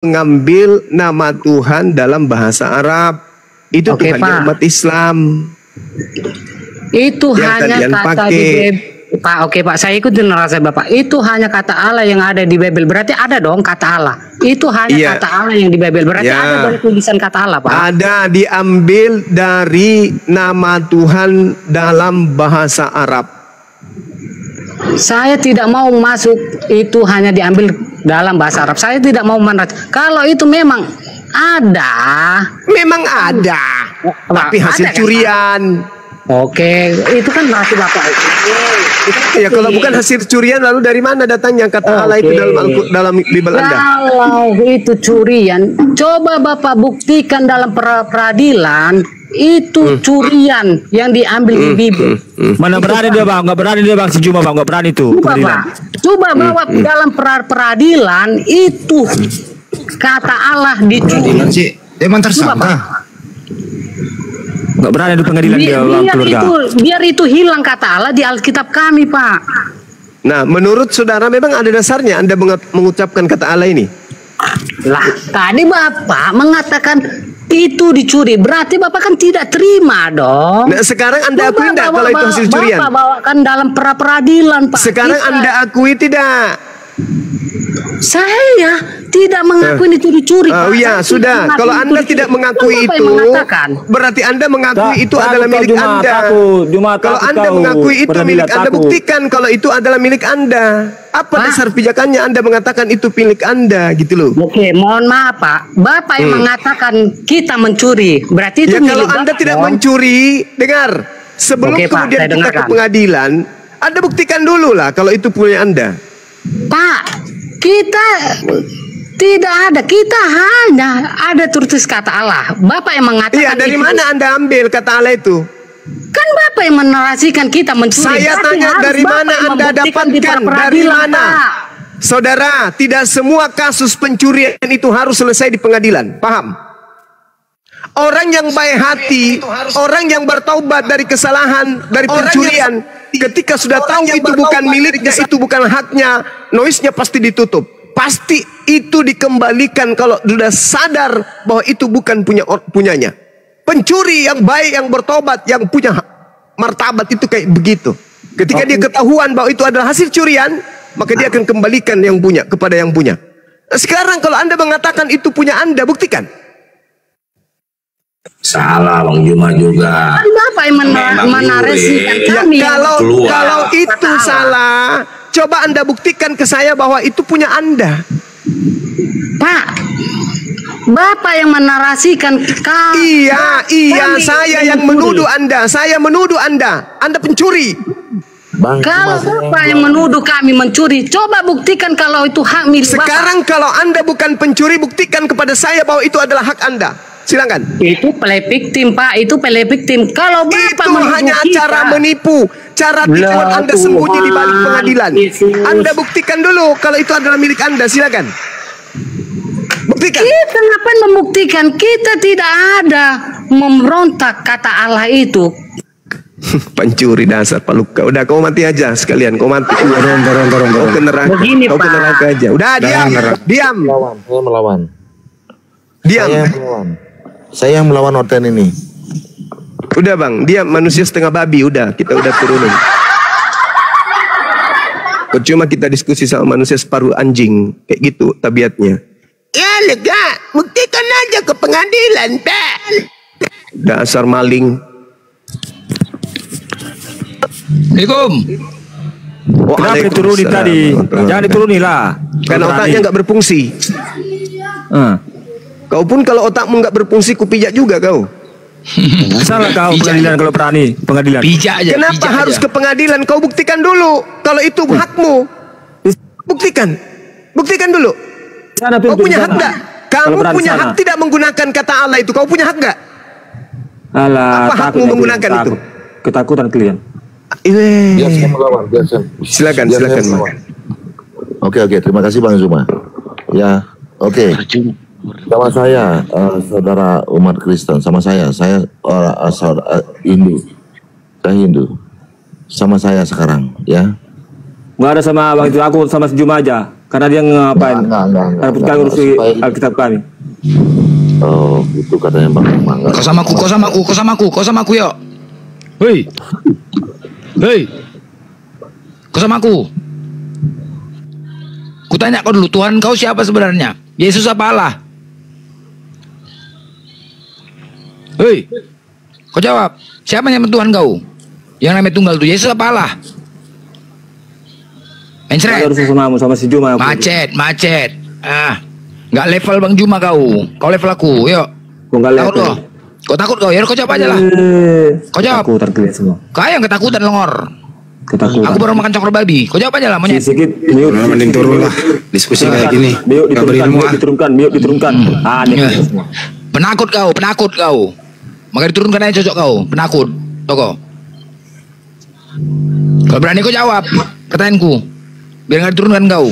mengambil nama Tuhan dalam bahasa Arab. Itu Oke, Tuhannya Pak. umat Islam. Itu Yang hanya kalian kata pakai. di Pak. Oke Pak, saya ikutin narasi Bapak. Itu hanya kata Allah yang ada di Bible. Berarti ada dong kata Allah. Itu hanya Iya. kata Allah yang di Bible. Berarti Ya. ada dong tulisan kata Allah, Pak. Ada diambil dari nama Tuhan dalam bahasa Arab. Saya tidak mau masuk itu hanya diambil dalam bahasa Arab. Saya tidak mau menerima. Kalau itu memang ada, Memang ada, tapi hasil ada kan, curian. oke, itu kan narasi Bapak. Ya, kalau bukan hasil curian, lalu dari mana datangnya kata Allah itu dalam Bible Anda? Kalau itu curian, coba Bapak buktikan dalam peradilan itu curian yang diambil di Bible. Mana berani dia bang? Nggak berani dia bang, si Juma bang, nggak berani tuh. Coba pengadilan. Pak, coba bawa dalam peradilan itu kata Allah dicuri. Emang Coba, tersangka. Pak. Nggak berani di pengadilan dia bang, keluarga. Biar itu hilang kata Allah di Alkitab kami, Pak. Nah, menurut saudara memang ada dasarnya Anda mengucapkan kata Allah ini? Lah, tadi Bapak mengatakan itu dicuri. Berarti Bapak kan tidak terima dong. Nah, sekarang Anda akui tidak kalau itu hasil curian? Bapak bawakan dalam peradilan, Pak. Sekarang Anda akui tidak? Saya tidak mengakui itu dicuri. Oh Pak. iya, Saya sudah. tidak Kalau mengakui Anda itu tidak dicuri. mengakui Bapak itu, yang mengatakan. berarti Anda mengakui itu Takut adalah kau, milik Juma, Anda. takut. Juma, Kalau takut Anda kau. mengakui itu Pernah milik lihat Anda, takut. buktikan kalau itu adalah milik Anda. Apa Pak? dasar pijakannya Anda mengatakan itu milik Anda, gitu loh? Oke, mohon maaf Pak. Bapak yang mengatakan kita mencuri. Berarti itu Ya, kalau milik Anda Bapak tidak dong. mencuri, dengar. Sebelum Oke, Pak, kemudian saya kita ke dengarkan. pengadilan, Anda buktikan dulu lah kalau itu punya Anda. Pak, kita tidak ada. Kita hanya ada tertulis kata Allah. Bapak yang mengatakan Iya, dari itu. mana Anda ambil kata Allah itu? Kan Bapak yang menarasikan kita mencuri. Saya Berarti tanya harus dari Bapak mana yang Anda membuktikan di dapatkan? Dari peradilan, mana? Pak. Saudara, tidak semua kasus pencurian itu harus selesai di pengadilan. Paham? Orang yang baik hati, orang yang bertaubat dari kesalahan, dari pencurian, ketika sudah tahu itu bukan miliknya, itu bukan haknya, noise-nya pasti ditutup. Pasti itu dikembalikan kalau sudah sadar bahwa itu bukan punyanya. Pencuri yang baik, yang bertobat, yang punya martabat itu kayak begitu. Ketika dia ketahuan bahwa itu adalah hasil curian, maka dia akan kembalikan yang punya kepada yang punya. Nah, sekarang kalau Anda mengatakan itu punya Anda, buktikan. Salah Bang Juma juga. Kan Bapak yang Memang menarasikan juri. kami. Ya, keluar. kalau itu Kata Allah. salah, coba Anda buktikan ke saya bahwa itu punya Anda. Pak, Bapak yang menarasikan Iya, kami saya yang mencuri. menuduh Anda. Saya menuduh Anda. Anda pencuri. Bang, Kalau Bapak yang menuduh kami mencuri, coba buktikan kalau itu hak milik Bapak. Sekarang kalau Anda bukan pencuri, buktikan kepada saya bahwa itu adalah hak Anda. Silakan. Itu play victim, Pak. Itu play victim. Kalau Bapak Itu menuduh hanya kita, cara menipu, cara tipuan Lah, Anda sembunyi di balik Tuhan pengadilan. Yesus. Anda buktikan dulu kalau itu adalah milik Anda. Silakan. Buktikan. kita ngapain membuktikan? Kita tidak ada memberontak kata Allah itu. Pencuri dasar Pak Luka. Udah kau mati aja sekalian. Kau mati. Kau ke neraka. Begini, Kau ke Pak. neraka aja. Udah diam. Diam. Saya melawan. Diam. Saya yang melawan orten ini. Udah bang. Diam. Manusia setengah babi. Udah. Kita udah turunin. Cuma kita diskusi sama manusia separuh anjing. Kayak gitu tabiatnya. Ya lega. Buktikan aja ke pengadilan Pak. Dasar maling. Assalamualaikum. Kenapa diturunin tadi? Jangan diturunin lah. Karena otaknya nggak berfungsi. Kau pun kalau otakmu nggak berfungsi, kupijak juga kau. Salah kau pengadilan kalau berani pengadilan. Bijak aja. Kenapa bijak harus aja. ke pengadilan? Kau buktikan dulu. Kalau itu hakmu, buktikan. Buktikan dulu. Sana, Kau pimpin punya sana. hak nggak? Kalau Kamu berani punya sana. hak tidak menggunakan kata Allah itu. Kau punya hak nggak? Alah, Apa hakmu takut menggunakan kalian, itu? takut. Ketakutan kalian. Biar saya melawan, biar saya. Silakan, biar silakan, saya Bang. melawan. Oke, terima kasih Bang Zuma. Ya, oke. Sama saya, saudara umat Kristen, sama saya saudara Hindu. Saya Hindu. Sama saya sekarang, ya. Nggak ada sama bang itu, aku sama sejumlah aja. Karena dia ngapain? Karena ngurusi Alkitab kami. Oh, gitu katanya Bang Umar. Kau sama aku yuk. Hei. Kau sama aku. Kutanya kau dulu, Tuhan kau siapa sebenarnya? Yesus apa Allah? Hei, kau jawab. Siapa yang Tuhan kau? Yang namanya tunggal itu Yesus apa Allah? Mencret. Sama si Juma. Macet. Nggak level Bang Juma kau. Kau level aku, yuk. Takut kau. Kau takut kau? Ya kau jawab aja lah. Kau jawab. Aku terkelihat semua. Kau yang ketakutan longor. Ketakutan. Aku baru makan coklat babi. Kau jawab aja lah monyet. Sedikit, mute. Mending turun lah. Diskusi kayak gini. Mute diturunkan. Penakut kau. Maka diturunkan aja cocok kau. Penakut. Toko. Kalau berani kau jawab pertanyaanku. Biar nggak diturunkan kau.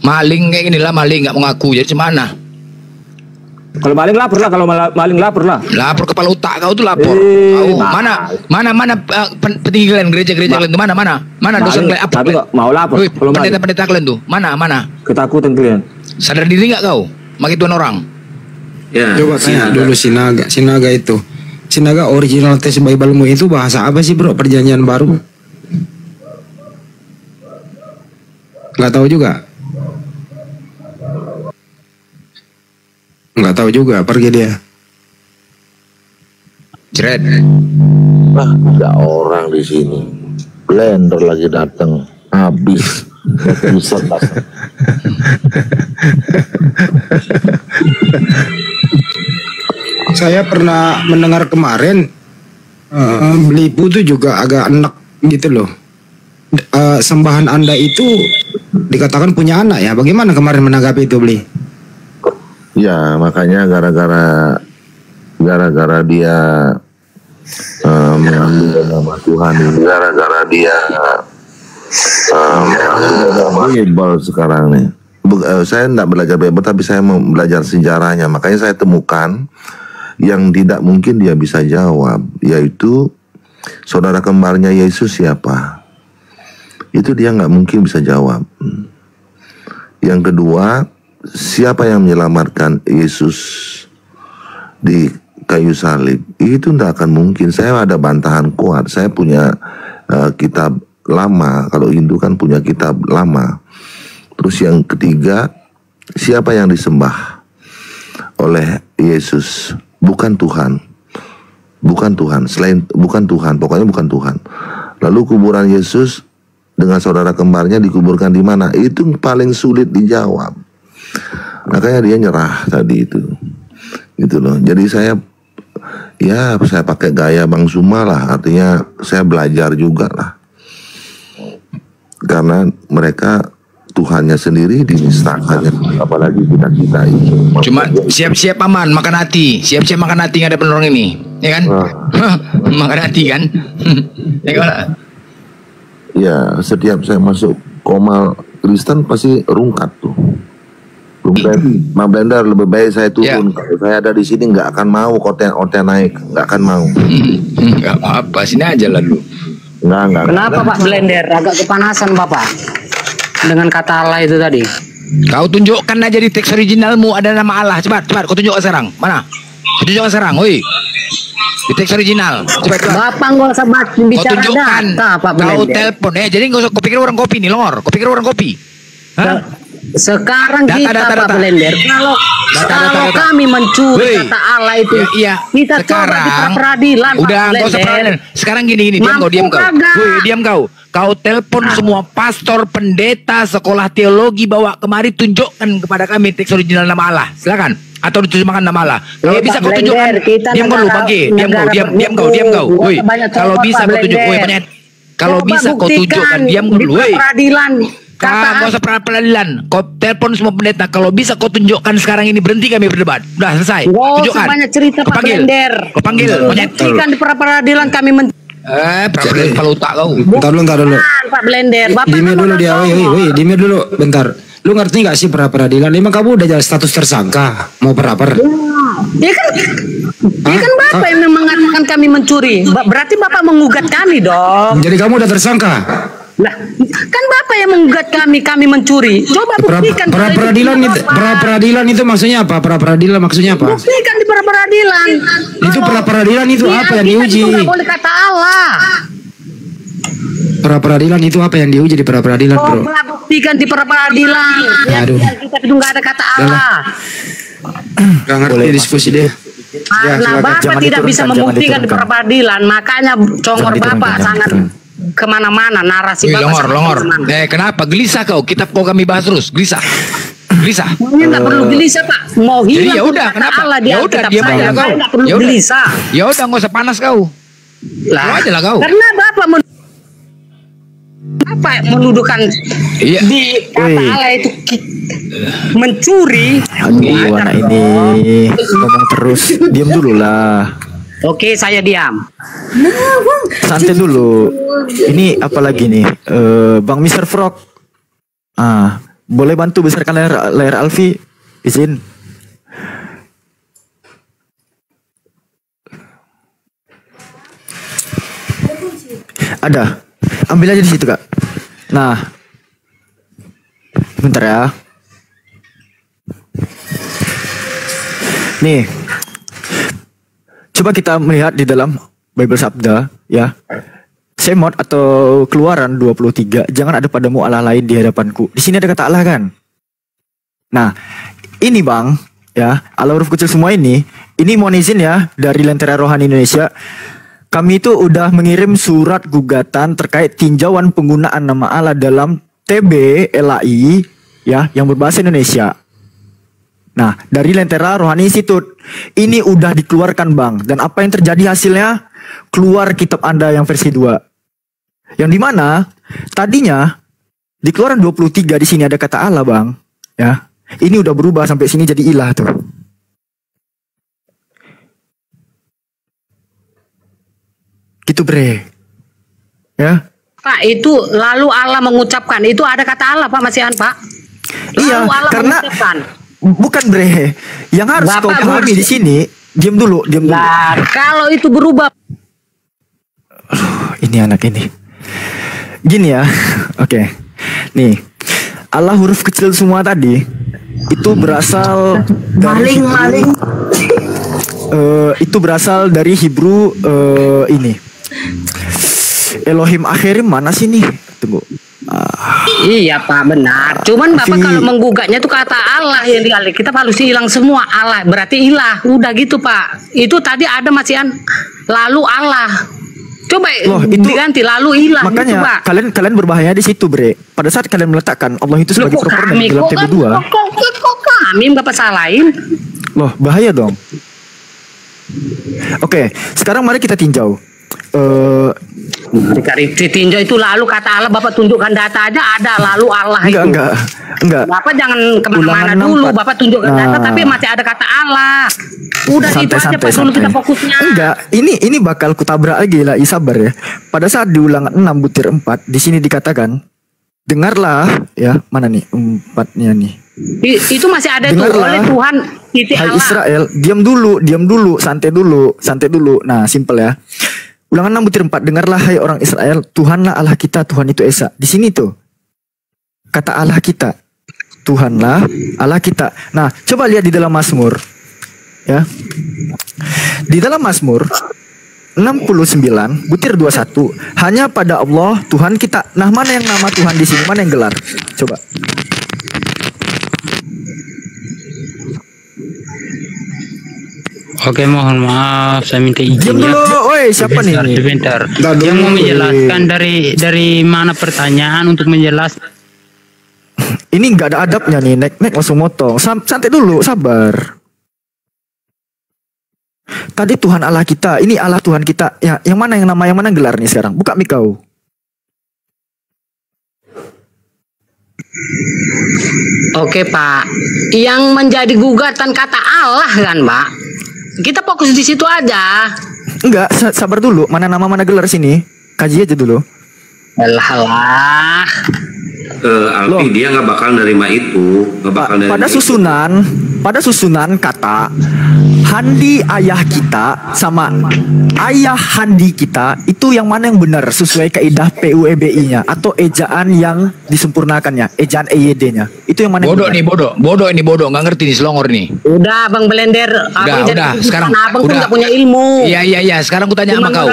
Maling kayak gini lah, maling nggak mau ngaku. Jadi gimana? Kalau maling lapor lah, Lapor kepala otak kau tuh lapor. Mana petinggi kalian gereja kalian tuh mana dosen kalian apa? Tapi kok mau lapor? Pendeta kalian tuh mana? Ketakutan kalian. Sadar diri nggak kau? Makin tuan orang. Ya. Coba tanya dulu Sinaga itu. Sinaga original tes Bible-mu itu bahasa apa sih bro? Perjanjian baru? Nggak tahu juga, pergi dia. Jeret. Nah, ada orang di sini. Blender lagi datang, habis. Saya pernah mendengar kemarin beli putu juga agak enak gitu loh. Sembahan Anda itu dikatakan punya anak ya. Bagaimana kemarin menanggapi itu beli? Ya makanya gara-gara dia mengambil nama Tuhan, gara-gara dia Bible sekarang nih. Saya tidak belajar Bible tapi saya mau belajar sejarahnya. Makanya saya temukan yang tidak mungkin dia bisa jawab, yaitu saudara kembarnya Yesus siapa. Itu dia nggak mungkin bisa jawab. Yang kedua, siapa yang menyelamatkan Yesus di kayu salib? Itu tidak akan mungkin. Saya ada bantahan kuat. Saya punya kitab lama. Kalau Hindu kan punya kitab lama. Terus yang ketiga, siapa yang disembah oleh Yesus? Bukan Tuhan. Bukan Tuhan. Bukan Tuhan. Pokoknya bukan Tuhan. Lalu kuburan Yesus dengan saudara kembarnya dikuburkan di mana? Itu paling sulit dijawab. Makanya dia nyerah tadi itu. Gitu loh. Jadi saya pakai gaya Bang Suma lah. Artinya saya belajar juga lah. Karena mereka Tuhannya sendiri dinistakannya, apalagi kita ini. Cuma siap-siap aman makan hati, siap-siap makan hati nggak ada penolong ini, ya kan? Makan hati kan? Ya kan? Ya, setiap saya masuk Komal Kristen pasti rungkat tuh. Bang Blender lebih baik saya turun. Kalau saya ada di sini nggak akan mau konten naik, nggak akan mau. Nggak apa-apa, sini aja lah lu. Nggak. Kenapa Pak Blender? Agak kepanasan Bapak dengan kata Allah itu tadi. Kau tunjukkan aja di teks originalmu ada nama Allah. Cepat, kau tunjukkan sekarang. Mana? Kau tunjukkan sekarang, woi. Di teks original. Cepat. Bapak nggak usah bicara data, Pak Blender. Kau telepon, jadi nggak usah. Kau pikir orang kopi nih, longor. Kau pikir orang kopi. Hah? Sekarang Pak Blender, kalau kami mencuri kata Allah itu, kita coba di peradilan. Udah, nggak usah peradilan. Sekarang gini, diam kau. Kau telepon semua pastor, pendeta, sekolah teologi, bawa kemari, tunjukkan kepada kami teks original nama Allah. Silakan. Atau diterjemahkan nama Allah. Kalau bisa kau tunjukkan. Diam kau, Bangki. Diam kau. Woi. Kalau bisa kau tunjukkan. Kalau bisa kau tunjukkan. Diam dulu. Woi. Peradilan. Kau usah peradilan. Kau telepon semua pendeta. Kalau bisa kau tunjukkan sekarang ini, berhenti kami berdebat. Udah selesai. Tunjukkan. Banyak cerita Pak Blender. Kau panggil. Buktikan di peradilan kami peradilan kalau tak kau. Bentar dulu. Pak Blender. Dimir dulu dia. Woi, dimir dulu. Bentar. Lu ngerti nggak sih peradilan? Emang kamu udah jadi status tersangka? Mau peraper? Ya kan Bapak yang mengatakan kami mencuri. Berarti Bapak mengugat kami dong. Jadi kamu udah tersangka? Lah, kan Bapak yang menggugat kami mencuri. Coba buktikan. Pra-peradilan itu maksudnya apa? Pra-peradilan maksudnya apa? Buktikan di pra-peradilan. Itu pra-peradilan itu apa yang diuji? Itu nggak boleh kata Allah. Pra-peradilan itu apa yang diuji di pra-peradilan, Bro? Coba buktikan di pra-peradilan. Aduh. Kita itu nggak ada kata Allah. Gak ngerti diskusi deh. Karena Bapak tidak bisa membuktikan di pra-peradilan, makanya congor Bapak sangat kemana-mana narasi Bapak. Longor. Kenapa? Gelisah kau? Kau kami bahas terus. Gelisah. Ini nggak perlu gelisah Pak. Mau hilang. Jadi ya udah, kenapa? Ya udah, diam aja kau. Nggak perlu gelisah. Ya udah, nggak usah panas kau. Lah, aja lah kau. karena Bapak menuduhkan di kata Allah itu mencuri. Anak ini ngomong terus. Diam dulu lah. Oke, saya diam. Santai dulu. Ini apalagi nih, Bang Mr. Frog. Boleh bantu besarkan layar Alfi? Izin. Ada. Ambil aja di situ, Kak. Nah. Bentar ya. Nih. Coba kita melihat di dalam Bible Sabda, ya. Semot atau Keluaran 23, jangan ada padamu Allah lain di hadapanku. Di sini ada kata Allah kan? Nah, ini Bang, ya, Allah huruf kecil semua ini mohon izin ya dari Lentera Rohani Indonesia. Kami itu udah mengirim surat gugatan terkait tinjauan penggunaan nama Allah dalam TB LAI ya yang berbahasa Indonesia. Nah, dari Lentera Rohani Institute ini udah dikeluarkan Bang, dan apa yang terjadi hasilnya? Keluar kitab Anda yang versi 2. Yang dimana tadinya di Keluaran 23 di sini ada kata Allah Bang, ya. Ini udah berubah sampai sini jadi ilah tuh. Gitu bre, ya. Pak, itu lalu Allah mengucapkan, itu ada kata Allah Pak Masihan Pak. Iya, Allah karena mengucapkan. Bukan bre, yang harus kau pahami di sini. Diam dulu. Nah, kalau itu berubah. Ini anak ini. Gini ya, oke. Nih, Allah huruf kecil semua tadi itu berasal dari maling. Itu berasal dari Hebrew ini. Elohim akhirim mana sih nih? Tunggu. Iya Pak, benar. Cuman Bapak kalau menggugatnya itu kata Allah yang dikali. Kita harus hilang semua Allah. Berarti ilah. Udah gitu Pak. Itu tadi ada Masihan. Lalu Allah. Coba itu diganti lalu ilah. Makanya gitu, Pak. kalian berbahaya di situ bre. Pada saat kalian meletakkan Allah itu sebagai proponen dalam TB2. Kok kami Bapak salahin? Loh, bahaya dong. Oke, sekarang mari kita tinjau. Ditinjau itu lalu kata Allah, Bapak tunjukkan data aja ada lalu Allah itu. Enggak. Bapak jangan kemana-mana dulu, Bapak tunjukkan data tapi masih ada kata Allah. Udah itu aja Pak, dulu kita fokusnya. Enggak, ini bakal kutabrak lagi lah, sabar ya. Pada saat di Ulangan 6 butir 4 di sini dikatakan, dengarlah ya, mana nih 4-nya nih. Itu masih ada tuh oleh Tuhan titik hai Allah. Israel, diam dulu, santai dulu. Nah, simpel ya. Ulangan 6 butir 4, dengarlah hai orang Israel, Tuhanlah Allah kita, Tuhan itu Esa. Di sini tuh kata Allah kita, Tuhanlah Allah kita. Nah, coba lihat di dalam Mazmur, ya. Di dalam Mazmur 69 butir 21, hanya pada Allah Tuhan kita. Nah, mana yang nama Tuhan di sini? Mana yang gelar? Coba. Oke, mohon maaf, saya minta izin ya. Woi, siapa nih? Sebentar. Yang mau menjelaskan dari mana pertanyaan untuk menjelaskan. Ini nggak ada adabnya nih, nek langsung motong. Santai dulu, sabar. Tadi Tuhan Allah kita, ini Allah Tuhan kita. Ya, yang mana yang nama, yang mana gelar nih sekarang? Buka mic kau. Oke Pak, yang menjadi gugatan kata Allah kan Pak. Kita fokus di situ aja. Enggak, sabar dulu. Mana nama mana gelar sini? Kaji aja dulu. Alfi dia nggak bakal nerima itu, nggak bakal nerima pada itu. susunan pada susunan kata Handi ayah kita sama ayah Handi kita itu yang mana yang benar sesuai kaidah PUEBI-nya atau ejaan yang disempurnakannya, ejaan EYD-nya. Itu yang mana bodoh yang nih, bodoh ini bodoh, nggak ngerti nih selongor nih. Udah Bang Belender, Udah, sekarang abang tuh udah. nggak punya ilmu. Iya, sekarang aku tanya sama kau.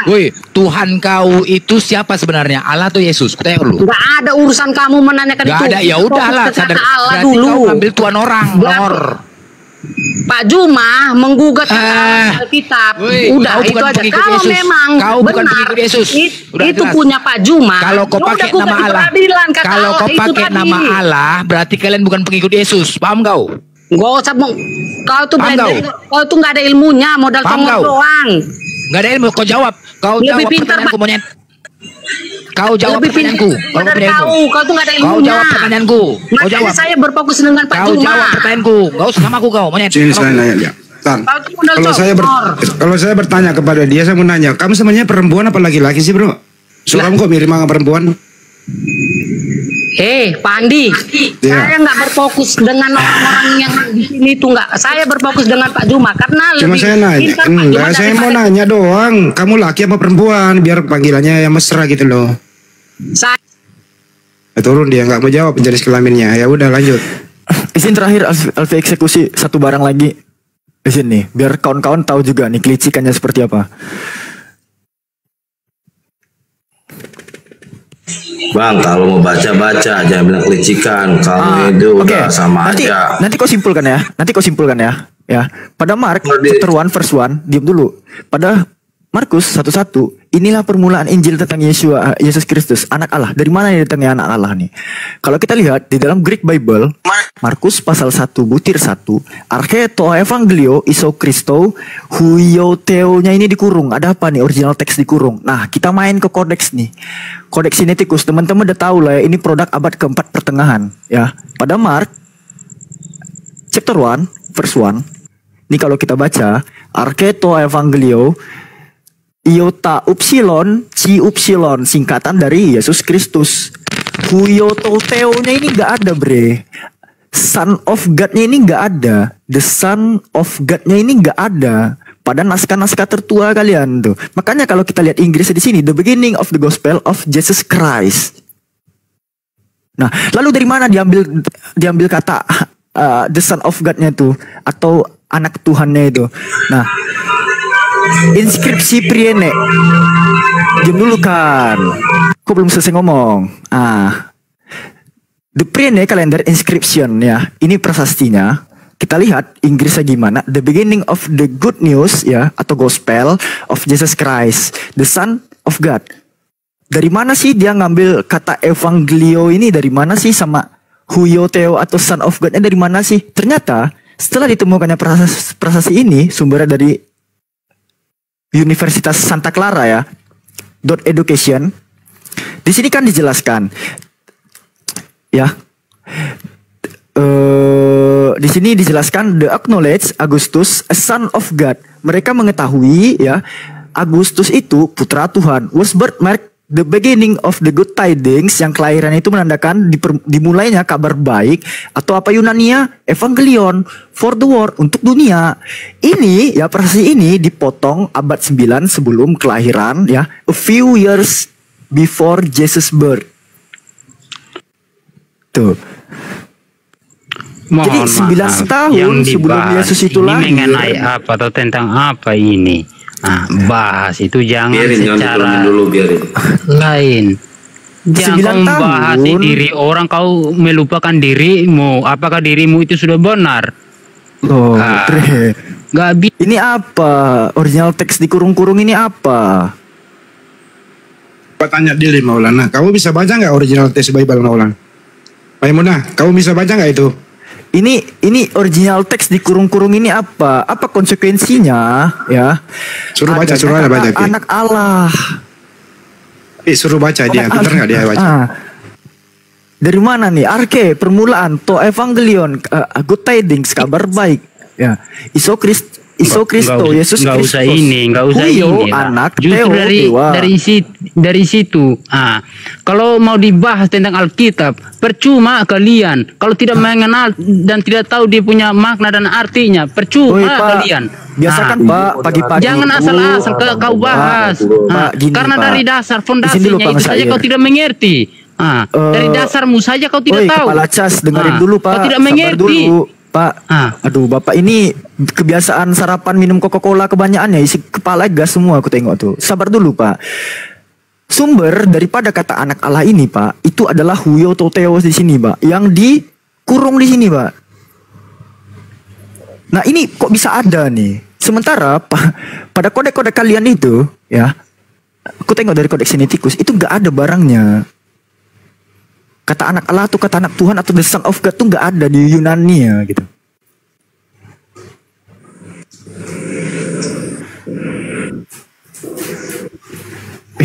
Woi, Tuhan kau itu siapa sebenarnya? Allah atau Yesus? Kutanya dulu. Gak ada urusan kamu menanyakan Gak itu. ada, ya udahlah, sadar. Allah Berarti dulu. kau ambil tuan orang, Lor. Pak Juma menggugat Alkitab. Udah itu aja. Kalau Yesus. memang Kau benar, bukan pengikut Yesus. Udah itu jelas. punya Pak Juma. Kalau kau pakai nama Allah, kalau kau pakai nama Allah, berarti kalian bukan pengikut Yesus. Paham kau? Gak usah, kau tuh Belender, kau tuh nggak ada ilmunya, modal tongol doang. Gak ada ilmu, kau jawab. Kau Lebih jawab pintar, pertanyaanku, monyet. Kau jawab pertanyaanku. Kau tuh nggak ada ilmunya. Kau jawab pertanyaanku. Kau jawab. Saya berfokus dengan Pak Kau Juma. jawab pertanyaanku. Gak usah sama aku kau, monyet. Sini saya nanya dia. Kalau saya bertanya kepada dia, saya mau nanya, kamu sebenarnya perempuan apa laki-laki sih, bro? Suaramu kok mirip sama perempuan? Pak Andi, saya nggak berfokus dengan orang-orang yang di sini tuh nggak. Saya berfokus dengan Pak Juma karena Cuma lebih saya nanya, saya mau nanya doang. Kamu laki apa perempuan? Biar panggilannya yang mesra gitu loh. Saya turun dia nggak mau jawab jenis kelaminnya. Ya udah lanjut. Izin terakhir Alfi eksekusi satu barang lagi di sini, biar kawan-kawan tahu juga nih kelicikannya seperti apa. Bang, kalau mau baca-baca jangan bilang kelicikan. Kalau itu udah sama aja. Nanti kau simpulkan ya. Ya. Pada Mark chapter 1 verse 1, diam dulu. Pada Markus 1:1, inilah permulaan Injil tentang Yesus Kristus, anak Allah. Dari mana datangnya anak Allah nih? Kalau kita lihat di dalam Greek Bible, Markus pasal 1 butir 1, arche to evangelio iso Kristo huioteo-nya ini dikurung. Ada apa nih original teks dikurung? Nah, kita main ke kodeks nih. Kodeks Sinaiticus, teman-teman udah tahu lah ya, ini produk abad keempat pertengahan ya. Pada Mark chapter 1 verse 1, ini kalau kita baca arche to evangelio iota upsilon, ci upsilon, singkatan dari Yesus Kristus. Huiototeo-nya ini nggak ada, bre. Son of God-nya ini nggak ada. The Son of God-nya ini nggak ada. Pada naskah-naskah tertua kalian tuh. Makanya kalau kita lihat Inggris di sini, the beginning of the gospel of Jesus Christ. Nah, lalu dari mana diambil kata the Son of God-nya tuh atau anak Tuhannya itu? Nah, inskripsi Priene. Diam dulu kan. Kok belum selesai ngomong? The Priene Calendar Inscription ya. Ini prasastinya. Kita lihat Inggrisnya gimana. The beginning of the good news ya, atau gospel of Jesus Christ, the Son of God. Dari mana sih dia ngambil kata evangelio ini? Dari mana sih sama huioteo atau Son of God-nya dari mana sih? Ternyata setelah ditemukannya prasasti ini sumbernya dari Universitas Santa Clara ya. .education. Di sini kan dijelaskan ya. Di sini dijelaskan the acknowledge Augustus a son of God. Mereka mengetahui ya Agustus itu putra Tuhan. Was birthmark the beginning of the good tidings, yang kelahiran itu menandakan dimulainya kabar baik atau apa Yunania evangelion for the world, untuk dunia. Ini ya prasasti ini dipotong abad 9 sebelum kelahiran ya, a few years before Jesus birth. Tuh. Jadi 9 tahun sebelum Yesus itu lahir. Ini mengenai apa atau tentang apa ini? Nah, bahas itu jangan secara lain. Jangan kau bahas diri orang, kau melupakan dirimu. Apakah dirimu itu sudah benar? Loh, gak bisa. Ini apa? Original teks dikurung-kurung ini apa? Coba tanya diri Maulana, kamu bisa baca nggak original teks Bible Maulana? Maimunah, kamu bisa baca nggak itu? Ini original teks dikurung-kurung ini apa? Apa konsekuensinya ya? Suruh baca, suruh baca. Anak Allah. Suruh baca dia, pintar nggak dia baca? Dari mana nih? Arke, permulaan, to evangelion, good tidings, kabar baik. Ya, Iso Kristo, Yesus Kristus. Nggak usah ini. Anak, justru dari situ. Kalau mau dibahas tentang Alkitab, percuma kalian. Kalau tidak mengenal dan tidak tahu dia punya makna dan artinya, percuma kalian. Biasakan Pak, pagi-pagi. Jangan asal-asal kau bahas. Karena dari dasar fondasinya itu saja kau tidak mengerti. Dari dasarmu saja kau tidak tahu. Kepala cas, dengerin dulu Pak. Kau tidak mengerti. Pak, aduh Bapak ini kebiasaan sarapan minum Coca-Cola kebanyakan ya, isi kepala gas semua aku tengok tuh. Sabar dulu Pak. Sumber daripada kata anak Allah ini Pak, itu adalah Huyo Toteos di sini Pak, yang dikurung di sini Pak. Nah ini kok bisa ada nih? Sementara pada kode-kode kalian itu ya, aku tengok dari kodeks Sinaiticus itu nggak ada barangnya. Kata anak Allah atau kata anak Tuhan atau the Son of God tuh nggak ada di Yunani ya gitu.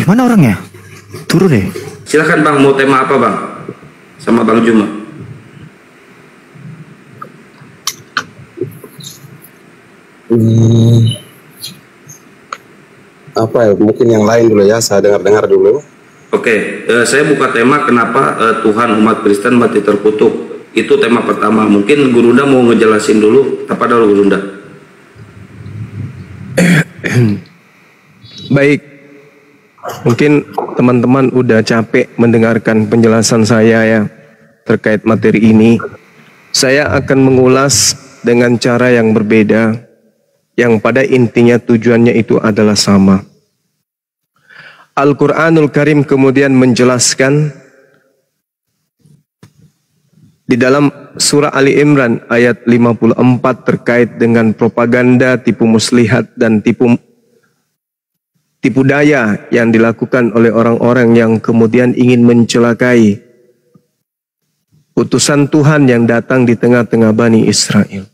Mana orangnya? Turun deh. Silakan Bang, mau tema apa Bang? Sama Bang Juma. Apa ya? Mungkin yang lain dulu ya. Saya dengar-dengar dulu. Oke, saya buka tema kenapa Tuhan umat Kristen mati terkutuk. Itu tema pertama. Mungkin Gurunda mau ngejelasin dulu. Apa dulu Gurunda? Baik, mungkin teman-teman udah capek mendengarkan penjelasan saya ya terkait materi ini. Saya akan mengulas dengan cara yang berbeda, yang pada intinya tujuannya itu adalah sama. Al-Quranul Karim kemudian menjelaskan di dalam surah Ali Imran ayat 54 terkait dengan propaganda, tipu muslihat dan tipu daya yang dilakukan oleh orang-orang yang kemudian ingin mencelakai utusan Tuhan yang datang di tengah-tengah Bani Israel.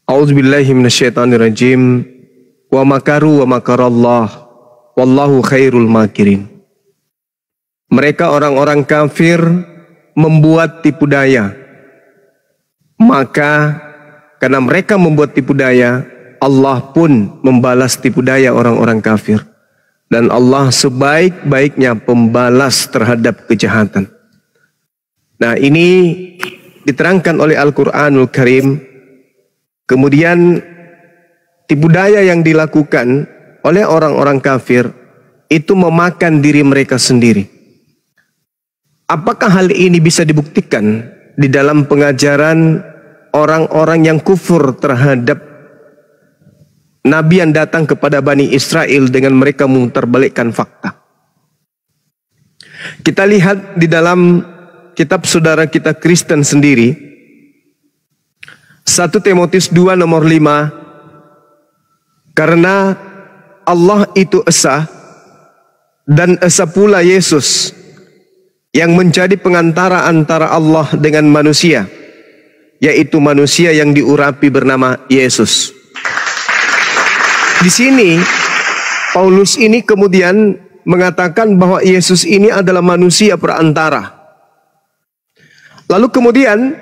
A'udzubillahi minasyaitonirrajim. Wa makaru wa makarallah wallahu khairul makirin. Mereka orang-orang kafir membuat tipu daya. Maka karena mereka membuat tipu daya, Allah pun membalas tipu daya orang-orang kafir. Dan Allah sebaik-baiknya pembalas terhadap kejahatan. Nah ini diterangkan oleh Al-Quranul Karim. Kemudian tipu daya yang dilakukan oleh orang-orang kafir itu memakan diri mereka sendiri. Apakah hal ini bisa dibuktikan di dalam pengajaran orang-orang yang kufur terhadap Nabi yang datang kepada Bani Israel dengan mereka memutarbalikkan fakta? Kita lihat di dalam kitab saudara kita Kristen sendiri, 1 Timotius 2 nomor 5, karena Allah itu esa dan esa pula Yesus yang menjadi pengantara antara Allah dengan manusia, yaitu manusia yang diurapi bernama Yesus. Di sini Paulus ini kemudian mengatakan bahwa Yesus ini adalah manusia perantara. Lalu kemudian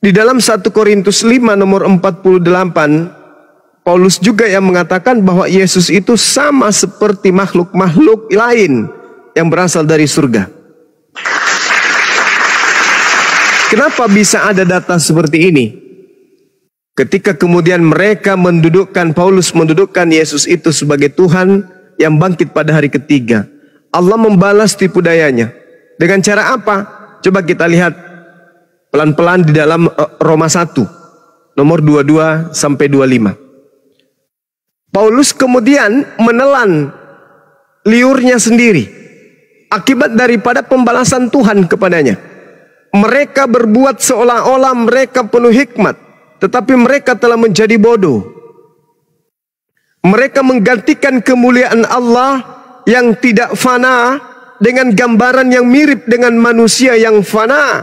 di dalam 1 Korintus 5 nomor 48 Paulus juga yang mengatakan bahwa Yesus itu sama seperti makhluk-makhluk lain yang berasal dari surga. Kenapa bisa ada data seperti ini? Ketika kemudian mereka Paulus mendudukkan Yesus itu sebagai Tuhan yang bangkit pada hari ketiga, Allah membalas tipu dayanya. Dengan cara apa? Coba kita lihat pelan-pelan di dalam Roma 1 nomor 22 sampai 25. Paulus kemudian menelan liurnya sendiri akibat daripada pembalasan Tuhan kepadanya. Mereka berbuat seolah-olah mereka penuh hikmat, tetapi mereka telah menjadi bodoh. Mereka menggantikan kemuliaan Allah yang tidak fana dengan gambaran yang mirip dengan manusia yang fana.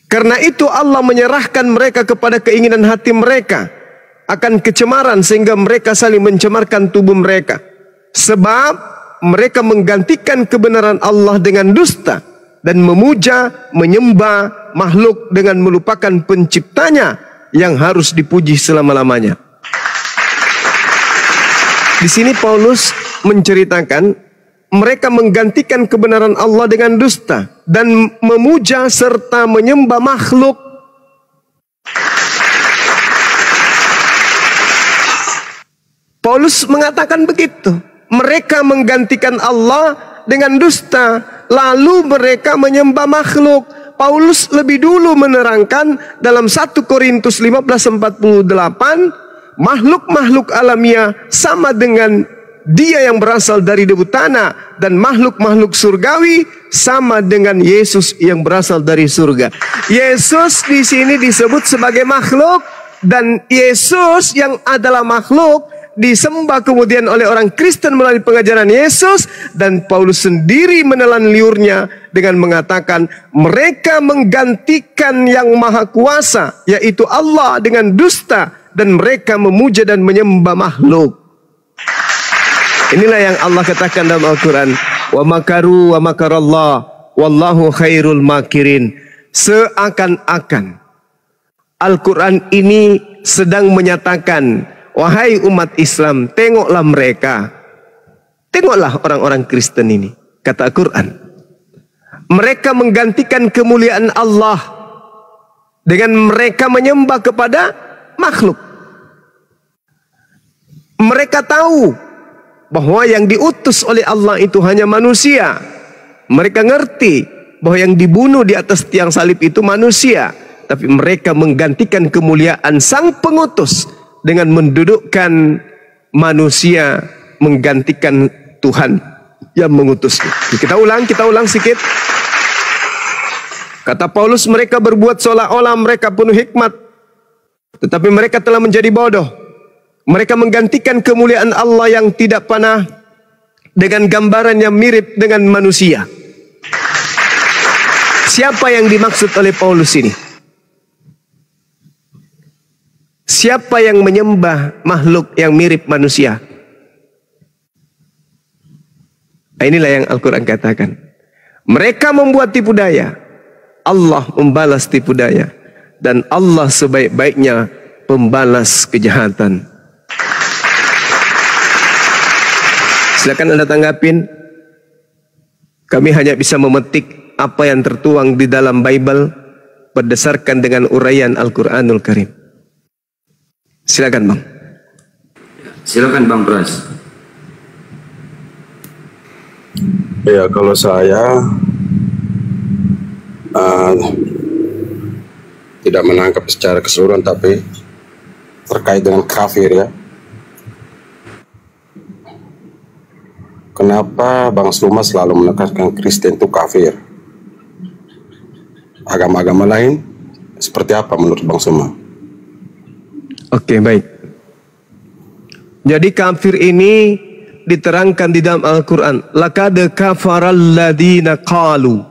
Karena itu Allah menyerahkan mereka kepada keinginan hati mereka akan kecemaran sehingga mereka saling mencemarkan tubuh mereka. Sebab mereka menggantikan kebenaran Allah dengan dusta dan memuja, menyembah makhluk dengan melupakan penciptanya yang harus dipuji selama-lamanya. Di sini Paulus menceritakan mereka menggantikan kebenaran Allah dengan dusta dan memuja serta menyembah makhluk. Paulus mengatakan begitu. Mereka menggantikan Allah dengan dusta, lalu mereka menyembah makhluk. Paulus lebih dulu menerangkan dalam 1 Korintus 15:48, makhluk-makhluk alamiah sama dengan Dia yang berasal dari debu tanah, dan makhluk-makhluk surgawi sama dengan Yesus yang berasal dari surga. Yesus di sini disebut sebagai makhluk, dan Yesus yang adalah makhluk disembah kemudian oleh orang Kristen melalui pengajaran Yesus, dan Paulus sendiri menelan liurnya dengan mengatakan mereka menggantikan yang maha kuasa yaitu Allah dengan dusta, dan mereka memuja dan menyembah makhluk. Inilah yang Allah katakan dalam Al-Quran, wa makaru wa makarallah wallahu khairul makirin. Seakan-akan Al-Quran ini sedang menyatakan, wahai umat Islam, tengoklah mereka. Tengoklah orang-orang Kristen ini. Kata Al-Quran, mereka menggantikan kemuliaan Allah dengan mereka menyembah kepada makhluk. Mereka tahu bahwa yang diutus oleh Allah itu hanya manusia. Mereka ngerti bahwa yang dibunuh di atas tiang salib itu manusia. Tapi mereka menggantikan kemuliaan sang pengutus dengan mendudukkan manusia menggantikan Tuhan yang mengutusnya. Kita ulang sedikit. Kata Paulus, mereka berbuat seolah-olah mereka penuh hikmat, tetapi mereka telah menjadi bodoh. Mereka menggantikan kemuliaan Allah yang tidak panah dengan gambaran yang mirip dengan manusia. Siapa yang dimaksud oleh Paulus ini? Siapa yang menyembah makhluk yang mirip manusia? Nah, inilah yang Al-Quran katakan. Mereka membuat tipu daya, Allah membalas tipu daya, dan Allah sebaik-baiknya pembalas kejahatan. Silakan Anda tanggapin. Kami hanya bisa memetik apa yang tertuang di dalam Bible berdasarkan dengan uraian Al-Quranul Karim. Silakan Bang. Silakan Bang Pras. Ya, kalau saya tidak menangkap secara keseluruhan, tapi terkait dengan kafir ya. Kenapa Bang Suma selalu menekankan Kristen itu kafir? Agama-agama lain seperti apa menurut Bang Suma? Oke, baik. Jadi kafir ini diterangkan di dalam Al-Quran. Laqad kafaral ladina qalu.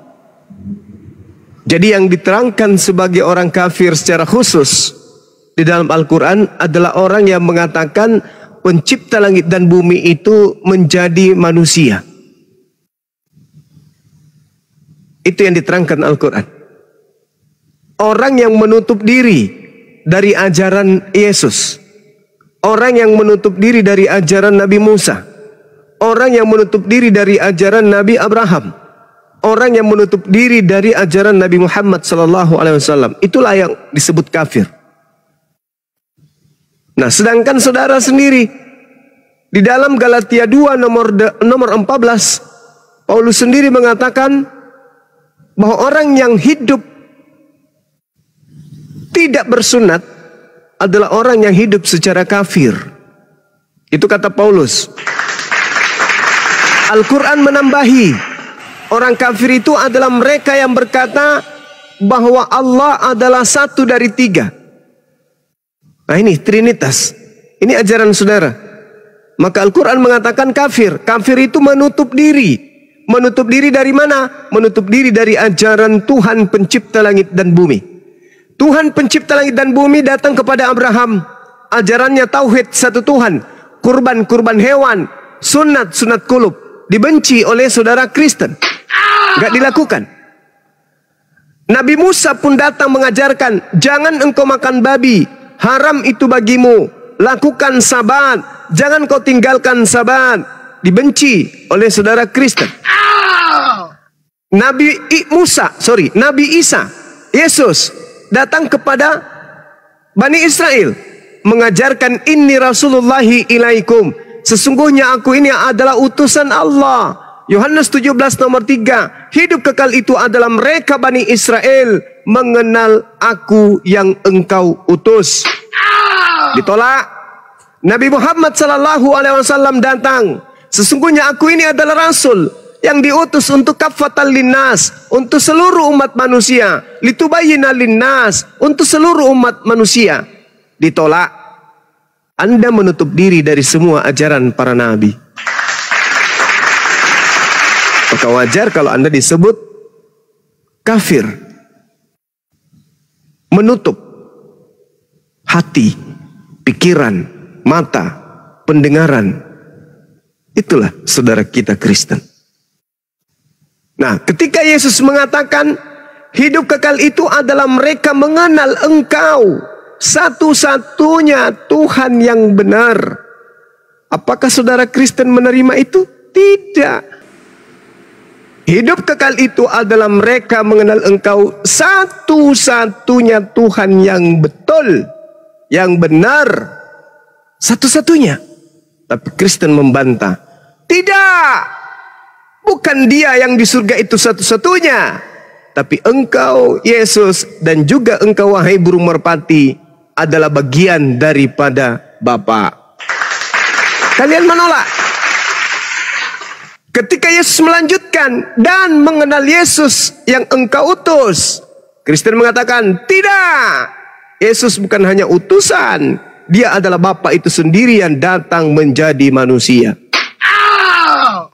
Jadi yang diterangkan sebagai orang kafir secara khusus di dalam Al-Quran adalah orang yang mengatakan pencipta langit dan bumi itu menjadi manusia. Itu yang diterangkan Al-Quran. Orang yang menutup diri dari ajaran Yesus, orang yang menutup diri dari ajaran Nabi Musa, orang yang menutup diri dari ajaran Nabi Abraham, orang yang menutup diri dari ajaran Nabi Muhammad SAW, itulah yang disebut kafir. Nah, sedangkan saudara sendiri di dalam Galatia 2 nomor 14, Paulus sendiri mengatakan bahwa orang yang hidup tidak bersunat adalah orang yang hidup secara kafir. Itu kata Paulus. Al-Quran menambahi, orang kafir itu adalah mereka yang berkata bahwa Allah adalah satu dari tiga. Nah, ini Trinitas. Ini ajaran saudara. Maka Al-Quran mengatakan kafir. Kafir itu menutup diri. Menutup diri dari mana? Menutup diri dari ajaran Tuhan pencipta langit dan bumi. Tuhan pencipta langit dan bumi datang kepada Abraham. Ajarannya tauhid satu Tuhan. Kurban-kurban hewan. Sunat-sunat kulub. Dibenci oleh saudara Kristen. Gak dilakukan. Nabi Musa pun datang mengajarkan, jangan engkau makan babi, haram itu bagimu. Lakukan sabat, jangan kau tinggalkan sabat. Dibenci oleh saudara Kristen. Nabi Isa, Yesus datang kepada Bani Israel mengajarkan, inni rasulullahi ilaikum, sesungguhnya aku ini adalah utusan Allah. Yohanes 17 nomor 3, hidup kekal itu adalah mereka Bani Israel mengenal aku yang engkau utus. Ditolak. Nabi Muhammad sallallahu alaihi wasallam datang, sesungguhnya aku ini adalah rasul yang diutus untuk kafatan linnas, untuk seluruh umat manusia, litubayyina linnas, untuk seluruh umat manusia. Ditolak. Anda menutup diri dari semua ajaran para nabi. Maka wajar kalau Anda disebut kafir. Menutup hati, pikiran, mata, pendengaran. Itulah saudara kita Kristen. Nah, ketika Yesus mengatakan hidup kekal itu adalah mereka mengenal engkau satu-satunya Tuhan yang benar. Apakah saudara Kristen menerima itu? Tidak. Hidup kekal itu adalah mereka mengenal engkau satu-satunya Tuhan yang betul, yang benar, satu-satunya. Tapi Kristen membantah, tidak. Bukan dia yang di surga itu satu-satunya, tapi engkau Yesus dan juga engkau wahai burung merpati adalah bagian daripada Bapa. Kalian menolak. Ketika Yesus melanjutkan dan mengenal Yesus yang engkau utus, Kristen mengatakan tidak. Yesus bukan hanya utusan, dia adalah Bapa itu sendiri yang datang menjadi manusia.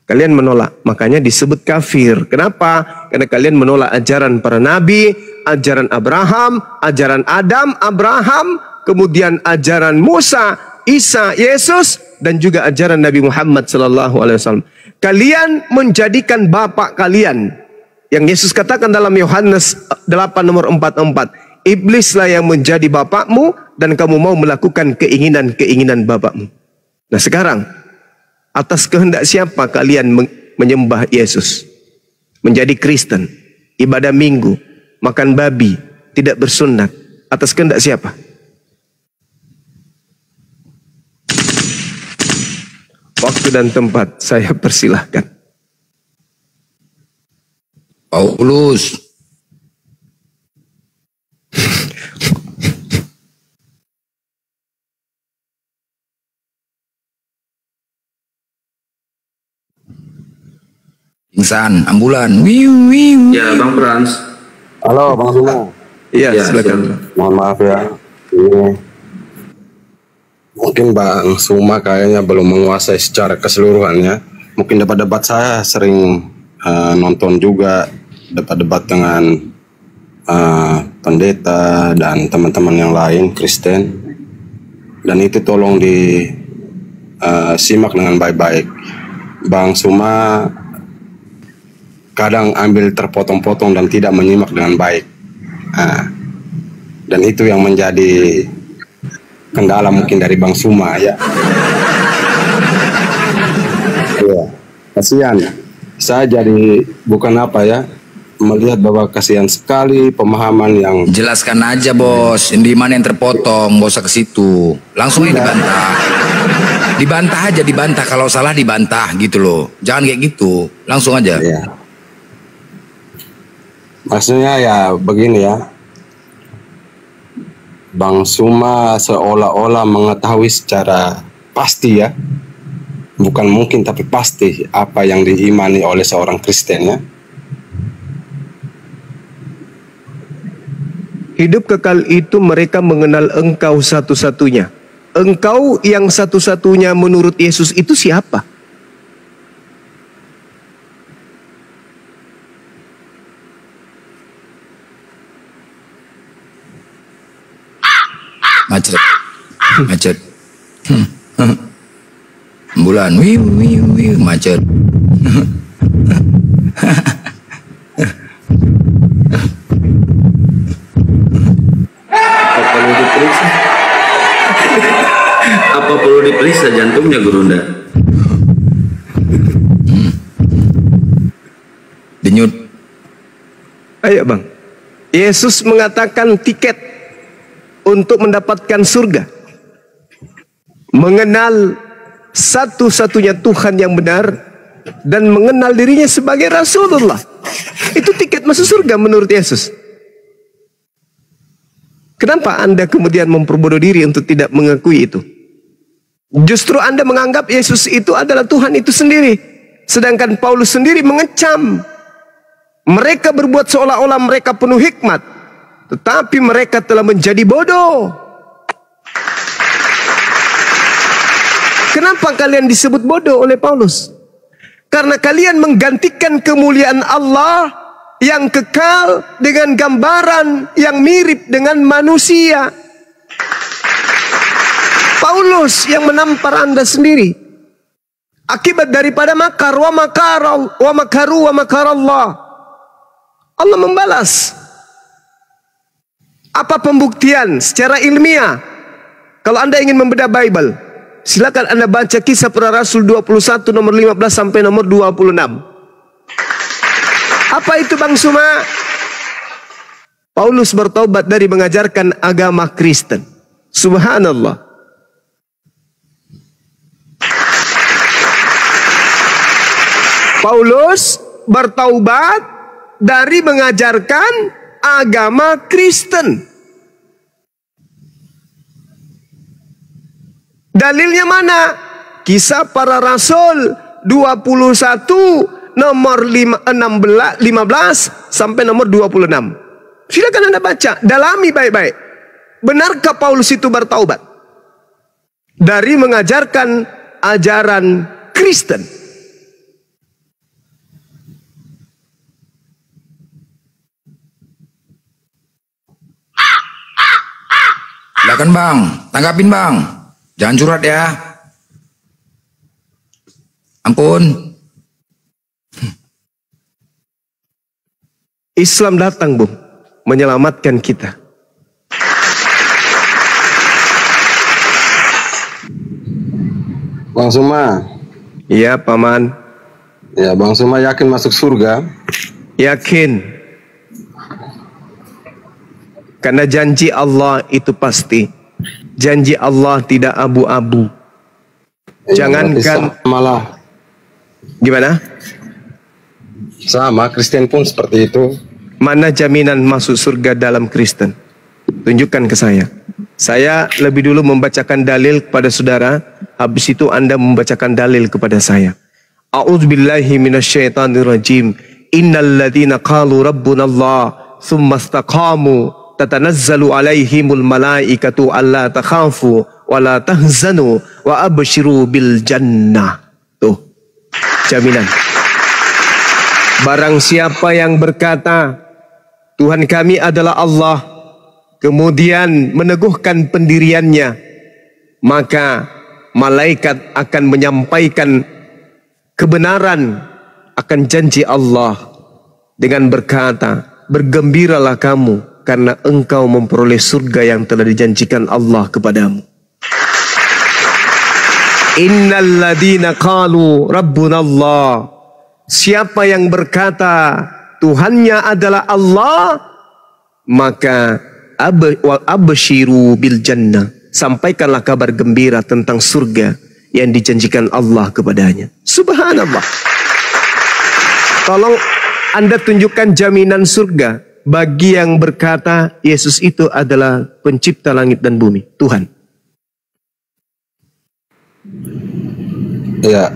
Kalian menolak, makanya disebut kafir. Kenapa? Karena kalian menolak ajaran para nabi, ajaran Abraham, ajaran Adam, Abraham, kemudian ajaran Musa, Isa, Yesus, dan juga ajaran Nabi Muhammad SAW. Kalian menjadikan bapak kalian, yang Yesus katakan dalam Yohanes 8 nomor 44, iblislah yang menjadi bapakmu dan kamu mau melakukan keinginan-keinginan bapakmu. Nah sekarang, atas kehendak siapa kalian menyembah Yesus? Menjadi Kristen, ibadah minggu, makan babi, tidak bersunat. Atas kehendak siapa? Waktu dan tempat saya persilahkan. Paulus. Pingsan, ambulan. Ya, Bang Frans. Halo, Bang Suma. Iya, silakan. Mohon maaf ya. Ini mungkin Bang Suma kayaknya belum menguasai secara keseluruhannya. Mungkin debat-debat saya sering nonton juga debat-debat dengan pendeta dan teman-teman yang lain Kristen. Dan itu tolong disimak dengan baik-baik. Bang Suma kadang ambil terpotong-potong dan tidak menyimak dengan baik. Dan itu yang menjadi kendala mungkin dari Bang Suma ya. Ya, kasihan. Saya jadi bukan apa ya, melihat bahwa kasihan sekali pemahaman yang jelaskan aja bos, di mana yang terpotong, gak usah ke situ. Langsung dibantah. Dibantah aja, dibantah. Kalau salah dibantah gitu loh. Jangan kayak gitu, langsung aja. Ya. Maksudnya ya begini ya, Bang Suma seolah-olah mengetahui secara pasti ya, bukan mungkin tapi pasti apa yang diimani oleh seorang Kristen ya. Hidup kekal itu mereka mengenal engkau satu-satunya. Engkau yang satu-satunya menurut Yesus itu siapa? Macet. Bulan, macet. bisa jantungnya Gurunda. Denyut. Ayo bang. Yesus mengatakan tiket untuk mendapatkan surga. Mengenal satu-satunya Tuhan yang benar dan mengenal dirinya sebagai Rasulullah. Itu tiket masuk surga menurut Yesus. Kenapa Anda kemudian memperbodoh diri untuk tidak mengakui itu? Justru Anda menganggap Yesus itu adalah Tuhan itu sendiri. Sedangkan Paulus sendiri mengecam. Mereka berbuat seolah-olah mereka penuh hikmat, tetapi mereka telah menjadi bodoh. Kenapa kalian disebut bodoh oleh Paulus? Karena kalian menggantikan kemuliaan Allah yang kekal dengan gambaran yang mirip dengan manusia. Paulus yang menampar Anda sendiri. Akibat daripada makar wa makaru wa makarallah. Allah membalas. Apa pembuktian secara ilmiah? Kalau Anda ingin membedah Bible, silakan Anda baca Kisah Para Rasul 21 nomor 15 sampai nomor 26. Apa itu Bang Suma? Paulus bertobat dari mengajarkan agama Kristen. Subhanallah. Paulus bertaubat dari mengajarkan agama Kristen. Dalilnya mana? Kisah Para Rasul 21 nomor 15 sampai nomor 26. Silakan Anda baca, dalami baik-baik. Benarkah Paulus itu bertaubat dari mengajarkan ajaran Kristen? Silakan bang, tanggapin bang. Jangan curhat ya. Ampun. Islam datang, Bung, menyelamatkan kita. Bang Suma. Iya, Paman. Ya, Bang Suma yakin masuk surga? Yakin. Karena janji Allah itu pasti. Janji Allah tidak abu-abu. Jangankan malah. Gimana? Sama, Kristen pun seperti itu. Mana jaminan masuk surga dalam Kristen? Tunjukkan ke saya. Saya lebih dulu membacakan dalil kepada saudara, habis itu Anda membacakan dalil kepada saya. A'udzubillahi minasyaitonirrajim. Innal ladzina qalu rabbunallah tsumma istaqamu tatanazzalu alaihimul malaikatu alla takhafu wa la tahzanu wa abshiru bil jannah. Tuh, jaminan. Barang siapa yang berkata Tuhan kami adalah Allah, kemudian meneguhkan pendiriannya, maka malaikat akan menyampaikan kebenaran akan janji Allah dengan berkata, bergembiralah kamu karena engkau memperoleh surga yang telah dijanjikan Allah kepadamu. Innal ladina qalu rabbunallah. Siapa yang berkata Tuhannya adalah Allah, maka abshiru bil jannah. Sampaikanlah kabar gembira tentang surga yang dijanjikan Allah kepadanya. Subhanallah. Tolong Anda tunjukkan jaminan surga bagi yang berkata Yesus itu adalah pencipta langit dan bumi, Tuhan. Ya,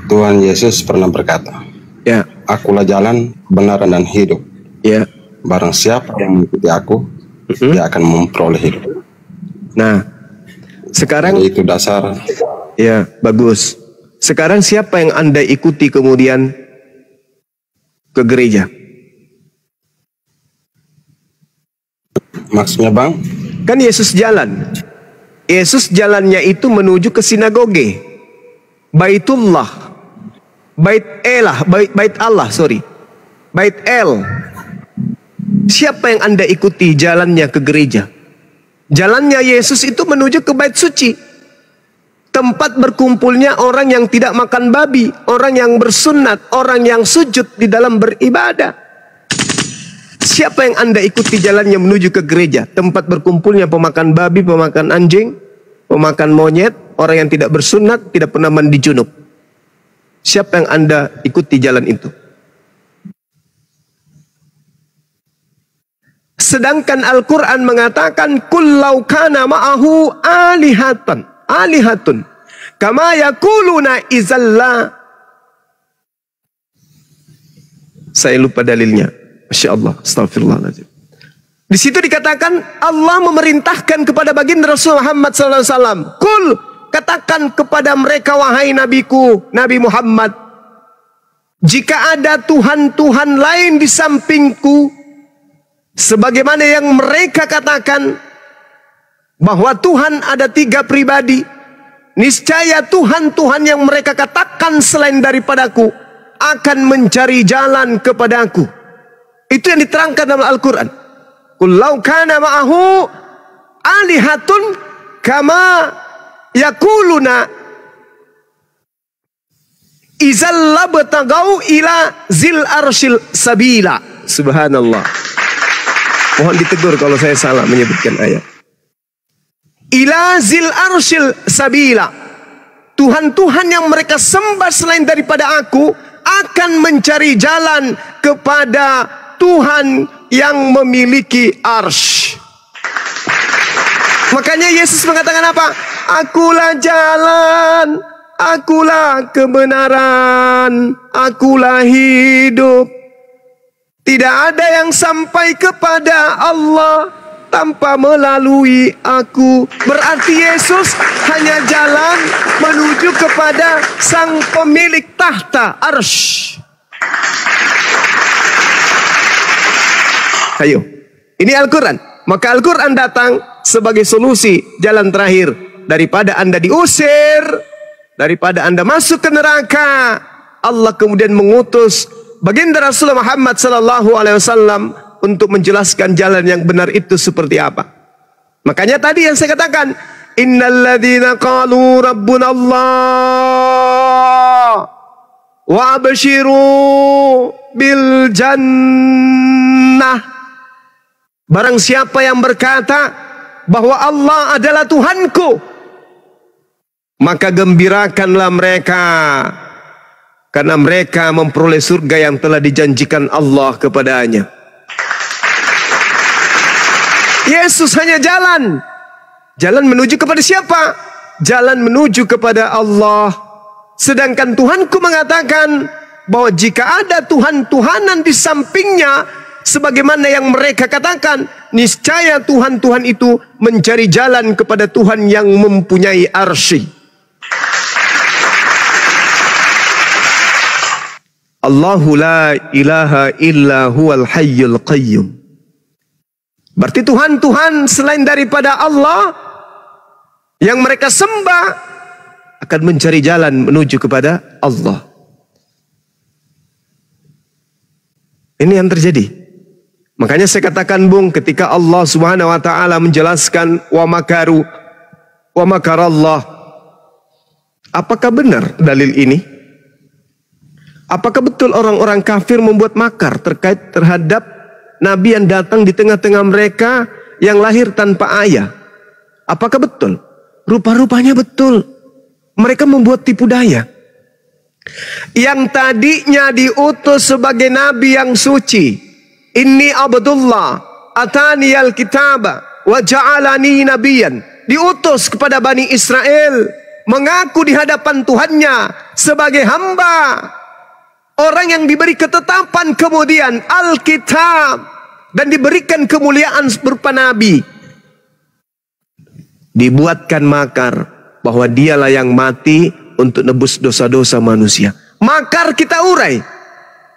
Tuhan Yesus pernah berkata, ya, akulah jalan, kebenaran dan hidup. Ya. Barang siapa yang mengikuti aku, dia akan memperoleh hidup. Nah, sekarang jadi itu dasar. Ya, bagus. Sekarang siapa yang Anda ikuti kemudian ke gereja? Maksudnya Bang? Kan Yesus jalan. Yesus jalannya itu menuju ke sinagoge, Baitullah, Bait Allah. Bait El. Siapa yang Anda ikuti jalannya ke gereja? Jalannya Yesus itu menuju ke bait suci. tempat berkumpulnya orang yang tidak makan babi, orang yang bersunat, orang yang sujud di dalam beribadah. Siapa yang Anda ikuti jalannya menuju ke gereja? Tempat berkumpulnya pemakan babi, pemakan anjing, pemakan monyet, orang yang tidak bersunat, tidak pernah mandi junub. Siapa yang Anda ikuti jalan itu? Sedangkan Al-Quran mengatakan kullau kana ma'ahu alihatun kama yakuluna izalla. Saya lupa dalilnya. Masya Allah, astagfirullahaladzim. Di situ dikatakan Allah memerintahkan kepada baginda Rasul Muhammad SAW. Kul, katakan kepada mereka wahai nabiku, Nabi Muhammad, jika ada Tuhan-Tuhan lain di sampingku, sebagaimana yang mereka katakan bahwa Tuhan ada 3 pribadi, niscaya Tuhan-Tuhan yang mereka katakan selain daripadaku akan mencari jalan kepadaku. Itu yang diterangkan dalam Al-Quran. Kullau kana ma'ahu alihatun kama yakuluna izalla batagau ila zil arshil sabila. Subhanallah. Mohon ditegur kalau saya salah menyebutkan ayat. Ila zil arshil sabila. Tuhan-Tuhan yang mereka sembah selain daripada aku akan mencari jalan kepada Tuhan yang memiliki arsy. Makanya Yesus mengatakan apa? Akulah jalan, akulah kebenaran, akulah hidup. Tidak ada yang sampai kepada Allah tanpa melalui aku. Berarti Yesus hanya jalan menuju kepada sang pemilik tahta arsy. Ayo, ini Al-Quran. Maka Al-Quran datang sebagai solusi jalan terakhir. Daripada Anda diusir, daripada Anda masuk ke neraka, Allah kemudian mengutus baginda Rasulullah Muhammad SAW untuk menjelaskan jalan yang benar itu seperti apa. Makanya tadi yang saya katakan, innalladzina qalu rabbuna Allah wa abshiru bil jannah. Barang siapa yang berkata bahwa Allah adalah Tuhanku, maka gembirakanlah mereka, karena mereka memperoleh surga yang telah dijanjikan Allah kepadanya. Yesus hanya jalan. Jalan menuju kepada siapa? Jalan menuju kepada Allah. Sedangkan Tuhanku mengatakan bahwa jika ada Tuhan-Tuhanan di sampingnya, sebagaimana yang mereka katakan, niscaya Tuhan-Tuhan itu mencari jalan kepada Tuhan yang mempunyai arsy. Allahu la ilaha illa huwal hayyul qayyum. Berarti Tuhan-Tuhan selain daripada Allah yang mereka sembah akan mencari jalan menuju kepada Allah. Ini yang terjadi. Makanya saya katakan, Bung, ketika Allah Subhanahu wa taala menjelaskan wa makaru wa makarallah, apakah benar dalil ini? Apakah betul orang-orang kafir membuat makar terkait terhadap nabi yang datang di tengah-tengah mereka yang lahir tanpa ayah? Apakah betul? Rupa-rupanya betul. Mereka membuat tipu daya. Yang tadinya diutus sebagai nabi yang suci, Inni Abdullah ataniyal kitaba wa ja'alani nabiyan, diutus kepada Bani Israel, mengaku di hadapan Tuhannya sebagai hamba, orang yang diberi ketetapan kemudian Alkitab dan diberikan kemuliaan berupa nabi. Dibuatkan makar bahwa dialah yang mati untuk nebus dosa-dosa manusia. Makar kita urai.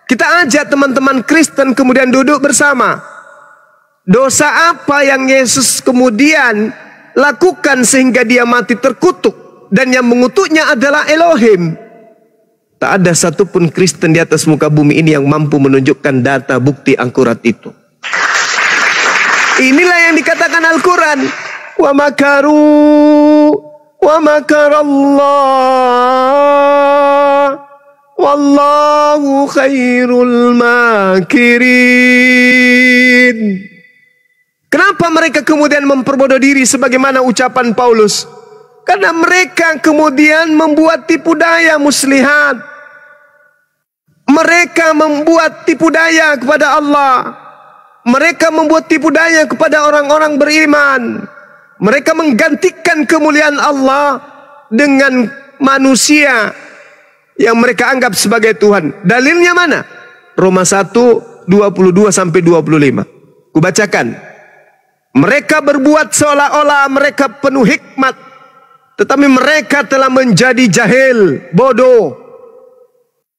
Kita ajak teman-teman Kristen kemudian duduk bersama. Dosa apa yang Yesus kemudian lakukan sehingga dia mati terkutuk, dan yang mengutuknya adalah Elohim? Tak ada satupun Kristen di atas muka bumi ini yang mampu menunjukkan data bukti akurat itu. Inilah yang dikatakan Al-Quran. Wa makaru wa makarallah wallahu khairul makirin. Kenapa mereka kemudian memperbodoh diri sebagaimana ucapan Paulus? Karena mereka kemudian membuat tipu daya muslihat. Mereka membuat tipu daya kepada Allah. Mereka membuat tipu daya kepada orang-orang beriman. Mereka menggantikan kemuliaan Allah dengan manusia yang mereka anggap sebagai Tuhan. Dalilnya mana? Roma 1, 22-25. Kubacakan. Mereka berbuat seolah-olah mereka penuh hikmat, tetapi mereka telah menjadi jahil, bodoh.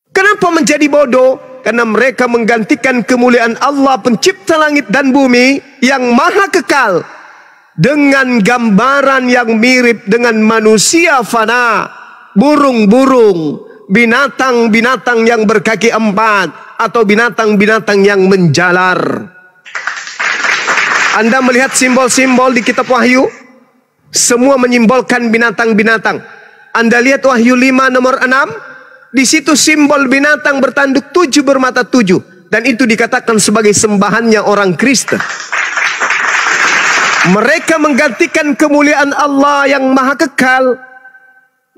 Kenapa menjadi bodoh? Karena mereka menggantikan kemuliaan Allah pencipta langit dan bumi yang maha kekal dengan gambaran yang mirip dengan manusia fana, burung-burung, binatang-binatang yang berkaki 4, atau binatang-binatang yang menjalar. Anda melihat simbol-simbol di kitab Wahyu, semua menyimbolkan binatang-binatang. Anda lihat Wahyu 5 nomor 6, di situ simbol binatang bertanduk 7 bermata 7, dan itu dikatakan sebagai sembahannya orang Kristen. Mereka menggantikan kemuliaan Allah yang maha kekal,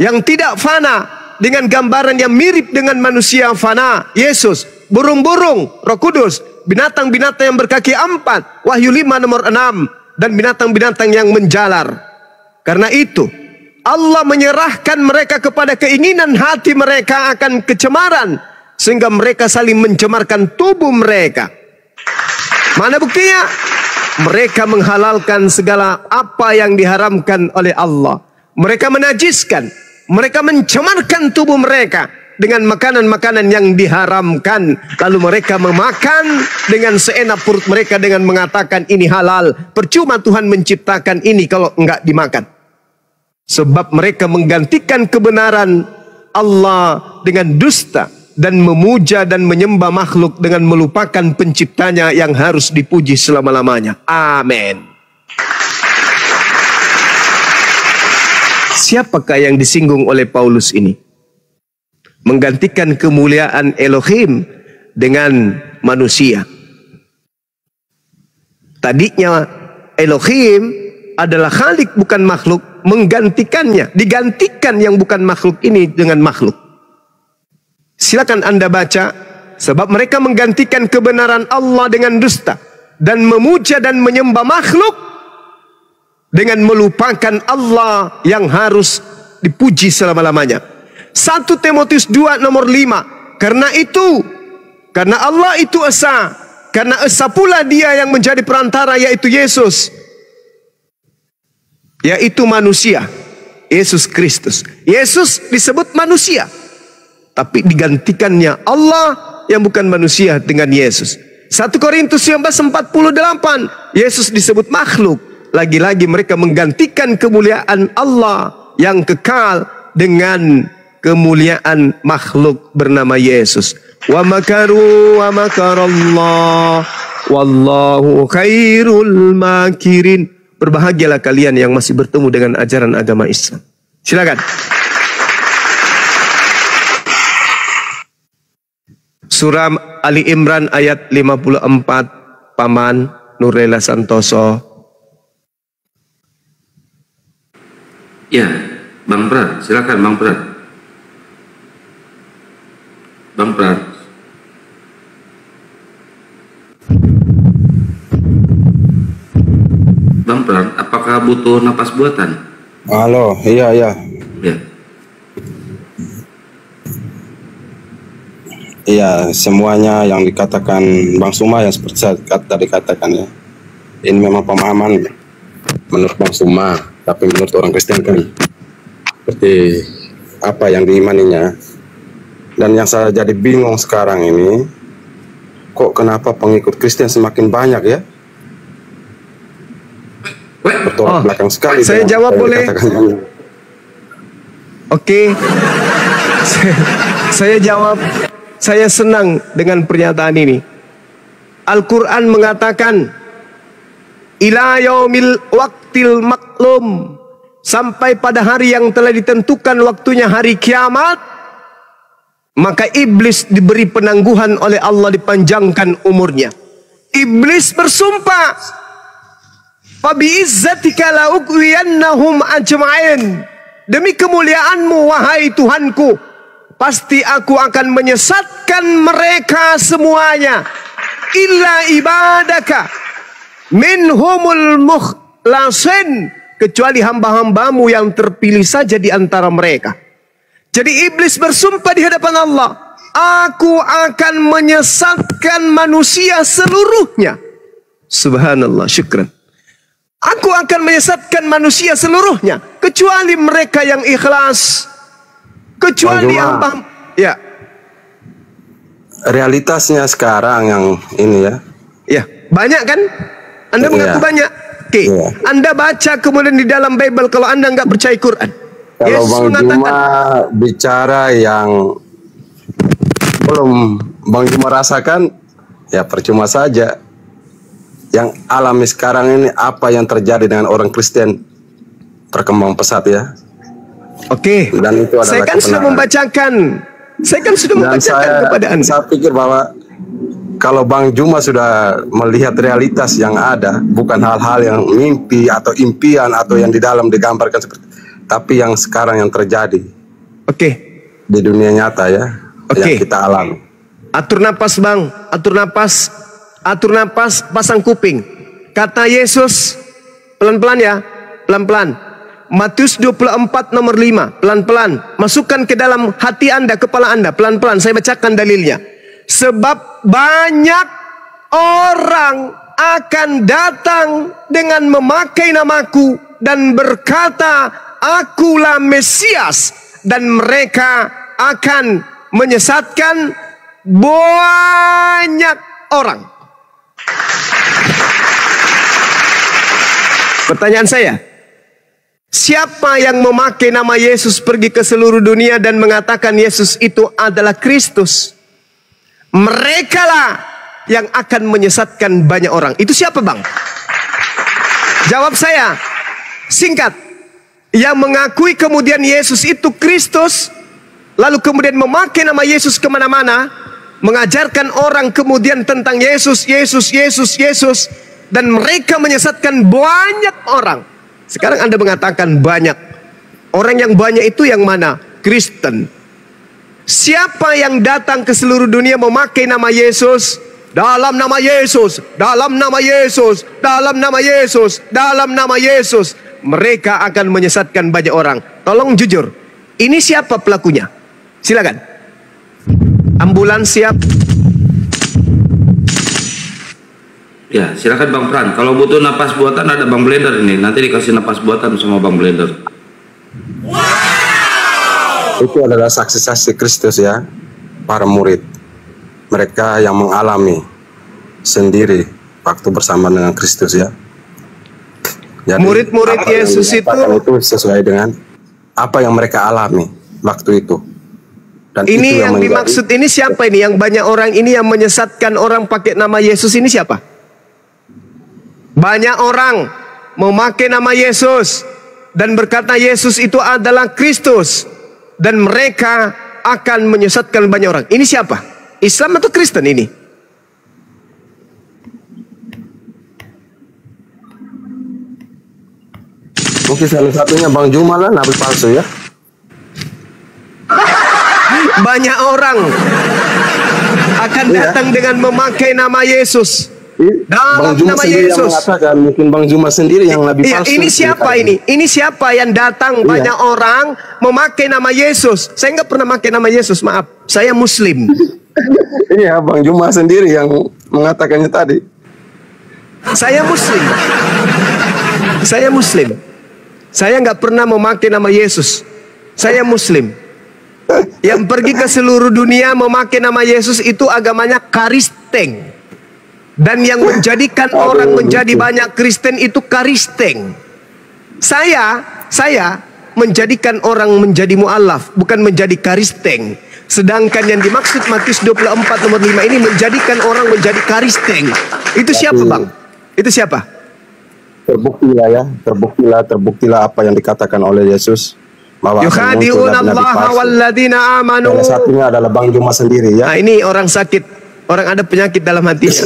yang tidak fana, dengan gambaran yang mirip dengan manusia fana, Yesus, burung-burung, Roh Kudus, binatang-binatang yang berkaki 4, Wahyu 5 nomor 6, dan binatang-binatang yang menjalar. Karena itu, Allah menyerahkan mereka kepada keinginan hati mereka akan kecemaran, sehingga mereka saling mencemarkan tubuh mereka. Mana buktinya? Mereka menghalalkan segala apa yang diharamkan oleh Allah. Mereka menajiskan, mereka mencemarkan tubuh mereka dengan makanan-makanan yang diharamkan. Lalu mereka memakan dengan seenak perut mereka dengan mengatakan ini halal. Percuma Tuhan menciptakan ini kalau enggak dimakan. Sebab mereka menggantikan kebenaran Allah dengan dusta, dan memuja dan menyembah makhluk dengan melupakan penciptanya yang harus dipuji selama-lamanya. Amin. Siapakah yang disinggung oleh Paulus ini? Menggantikan kemuliaan Elohim dengan manusia. Tadinya Elohim adalah Khalik bukan makhluk, menggantikannya, digantikan yang bukan makhluk ini dengan makhluk. Silakan Anda baca, sebab mereka menggantikan kebenaran Allah dengan dusta, dan memuja dan menyembah makhluk dengan melupakan Allah yang harus dipuji selama-lamanya. 1 Timotius 2 nomor 5. Karena itu, karena Allah itu esa, karena esa pula dia yang menjadi perantara, yaitu Yesus, yaitu manusia, Yesus Kristus. Yesus disebut manusia, tapi digantikannya Allah yang bukan manusia dengan Yesus. 1 Korintus 19:48, Yesus disebut makhluk. Lagi-lagi mereka menggantikan kemuliaan Allah yang kekal dengan kemuliaan makhluk bernama Yesus. Wa makaru wa makarallah wallahu khairul makirin. Berbahagialah kalian yang masih bertemu dengan ajaran agama Islam. Silakan. Surah Ali Imran ayat 54, Paman Nurlela Santoso. Ya, Bang Prat, silakan Bang Prat. Bang Prat. Bang Prat, apakah butuh napas buatan? Halo, iya. Ya. Iya, semuanya yang dikatakan Bang Suma ya seperti saya tadi katakan ya. Ini memang pemahaman menurut Bang Suma, tapi menurut orang Kristen kan seperti apa yang diimaninya. Dan yang saya jadi bingung sekarang ini, kok kenapa pengikut Kristen semakin banyak ya? Bertolak belakang sekali. Saya jawab boleh? Oke. Saya jawab. Saya senang dengan pernyataan ini. Al-Quran mengatakan ila yaumil waqtil maklum, sampai pada hari yang telah ditentukan waktunya hari kiamat, maka iblis diberi penangguhan oleh Allah, dipanjangkan umurnya. Iblis bersumpah, "Fabi'izzatika la ughwiyannahum ajma'in." Demi kemuliaanmu wahai Tuhanku, pasti aku akan menyesatkan mereka semuanya. Illa ibadaka minhumul mukhlasin, kecuali hamba-hambamu yang terpilih saja di antara mereka. Jadi iblis bersumpah di hadapan Allah, aku akan menyesatkan manusia seluruhnya. Subhanallah, syukran. Aku akan menyesatkan manusia seluruhnya, kecuali mereka yang ikhlas, kecuali yang paham. Ya. Realitasnya sekarang yang ini ya. Ya, banyak kan? Anda mengaku banyak. Oke. Anda baca kemudian di dalam Bible kalau Anda nggak percaya Quran. Kalau Bang Juma bicara yang belum Bang Juma rasakan, ya percuma saja. Yang alami sekarang ini apa yang terjadi dengan orang Kristen berkembang pesat ya. Oke. Dan itu adalah saya kan sudah membacakan. Saya kan sudah membacakan kepada Anda. Saya pikir bahwa kalau Bang Juma sudah melihat realitas yang ada, bukan hal-hal yang mimpi atau impian atau yang di dalam digambarkan seperti, tapi yang sekarang yang terjadi. Oke. Di dunia nyata ya. Oke. Yang kita alami. Atur napas Bang, atur napas. Atur napas, pasang kuping. Kata Yesus, pelan-pelan ya, pelan-pelan. Matius 24 nomor 5, pelan-pelan. Masukkan ke dalam hati Anda, kepala Anda, pelan-pelan. Saya bacakan dalilnya. Sebab banyak orang akan datang dengan memakai namaku dan berkata, akulah Mesias. Dan mereka akan menyesatkan banyak orang. Pertanyaan saya, siapa yang memakai nama Yesus pergi ke seluruh dunia dan mengatakan Yesus itu adalah Kristus? Merekalah yang akan menyesatkan banyak orang. Itu siapa Bang? Jawab saya, singkat. Yang mengakui kemudian Yesus itu Kristus, lalu kemudian memakai nama Yesus kemana-mana, mengajarkan orang kemudian tentang Yesus, Yesus, Yesus, Yesus, dan mereka menyesatkan banyak orang. Sekarang Anda mengatakan banyak. Orang yang banyak itu yang mana? Kristen. Siapa yang datang ke seluruh dunia memakai nama Yesus? Dalam nama Yesus, dalam nama Yesus, dalam nama Yesus, dalam nama Yesus. Mereka akan menyesatkan banyak orang. Tolong jujur, ini siapa pelakunya? Silakan. Ambulans siap. Ya, silakan Bang Pran. Kalau butuh napas buatan ada Bang Blender ini. Nanti dikasih napas buatan sama Bang Blender. Itu adalah saksi-saksi Kristus ya, para murid. Mereka yang mengalami sendiri waktu bersama dengan Kristus ya. Murid-murid Yesus itu sesuai dengan apa yang mereka alami waktu itu. Dan ini yang dimaksud ini siapa ini? Yang banyak orang ini yang menyesatkan orang pakai nama Yesus ini siapa? Banyak orang memakai nama Yesus dan berkata Yesus itu adalah Kristus, dan mereka akan menyesatkan banyak orang. Ini siapa? Islam atau Kristen ini? Mungkin salah satunya Bang Juma lah, nabi palsu ya. Banyak orang akan datang dengan memakai nama Yesus. Bang Juma sendiri yang mengatakan, mungkin Bang Juma sendiri yang lebih palsu. Ini siapa ini? Ini siapa yang datang? Banyak orang memakai nama Yesus. Saya nggak pernah pakai nama Yesus, maaf. Saya Muslim. Iya, Bang Juma sendiri yang mengatakannya tadi. Saya Muslim. Saya Muslim. Saya nggak pernah memakai nama Yesus. Saya Muslim. Yang pergi ke seluruh dunia memakai nama Yesus itu agamanya Kristen. Dan yang menjadikan orang menjadi banyak Kristen itu Kristen. Saya menjadikan orang menjadi mu'alaf, bukan menjadi Kristen. Sedangkan yang dimaksud Matius 24 nomor 5 ini menjadikan orang menjadi Kristen. Itu siapa Bang? Itu siapa? terbuktilah apa yang dikatakan oleh Yesus bahwa yukhadi'una Allah walladzina amanu. Salah satunya adalah Bang Juma sendiri ya. Nah, ini orang sakit, orang ada penyakit dalam hatinya.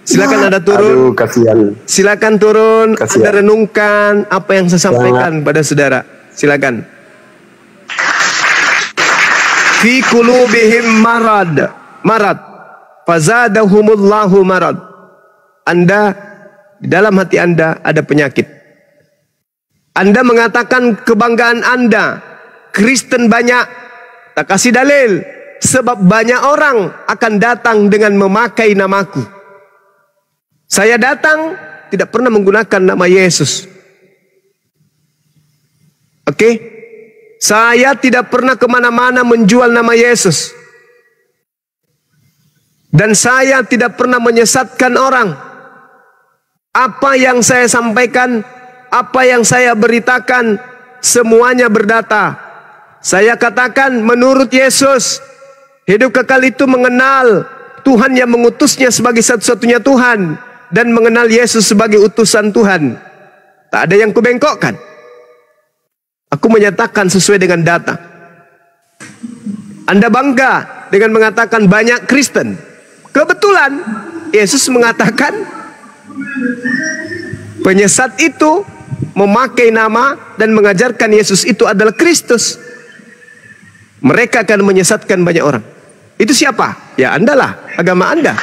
Silakan Anda turun. Aduh, kasihan. Silakan turun, Kasihan. Anda renungkan apa yang saya sampaikan pada saudara. Silakan. Fi qulubihim marad fazadahumullahu marad. Anda, di dalam hati Anda ada penyakit. Anda mengatakan kebanggaan Anda, Kristen banyak, tak kasih dalil, sebab banyak orang akan datang dengan memakai namaku. Saya datang tidak pernah menggunakan nama Yesus. Oke? Saya tidak pernah kemana-mana menjual nama Yesus. Dan saya tidak pernah menyesatkan orang. Apa yang saya sampaikan, apa yang saya beritakan, semuanya berdata. Saya katakan menurut Yesus, hidup kekal itu mengenal Tuhan yang mengutusnya sebagai satu-satunya Tuhan, dan mengenal Yesus sebagai utusan Tuhan. Tak ada yang kubengkokkan. Aku menyatakan sesuai dengan data. Anda bangga dengan mengatakan banyak Kristen. Kebetulan Yesus mengatakan penyesat itu memakai nama dan mengajarkan Yesus itu adalah Kristus. Mereka akan menyesatkan banyak orang. Itu siapa? Ya Anda lah, agama Anda.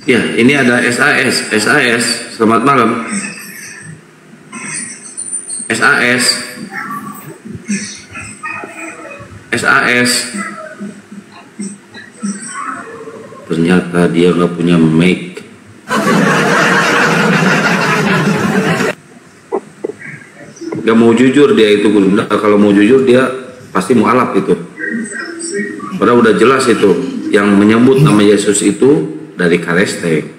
Ya, ini ada SAS. SAS, selamat malam. SAS. Ternyata dia nggak punya mic. Gak mau jujur dia itu, Gunda. Kalau mau jujur dia pasti mau alap itu. Padahal udah jelas itu. Yang menyebut nama Yesus itu dari Kaleste.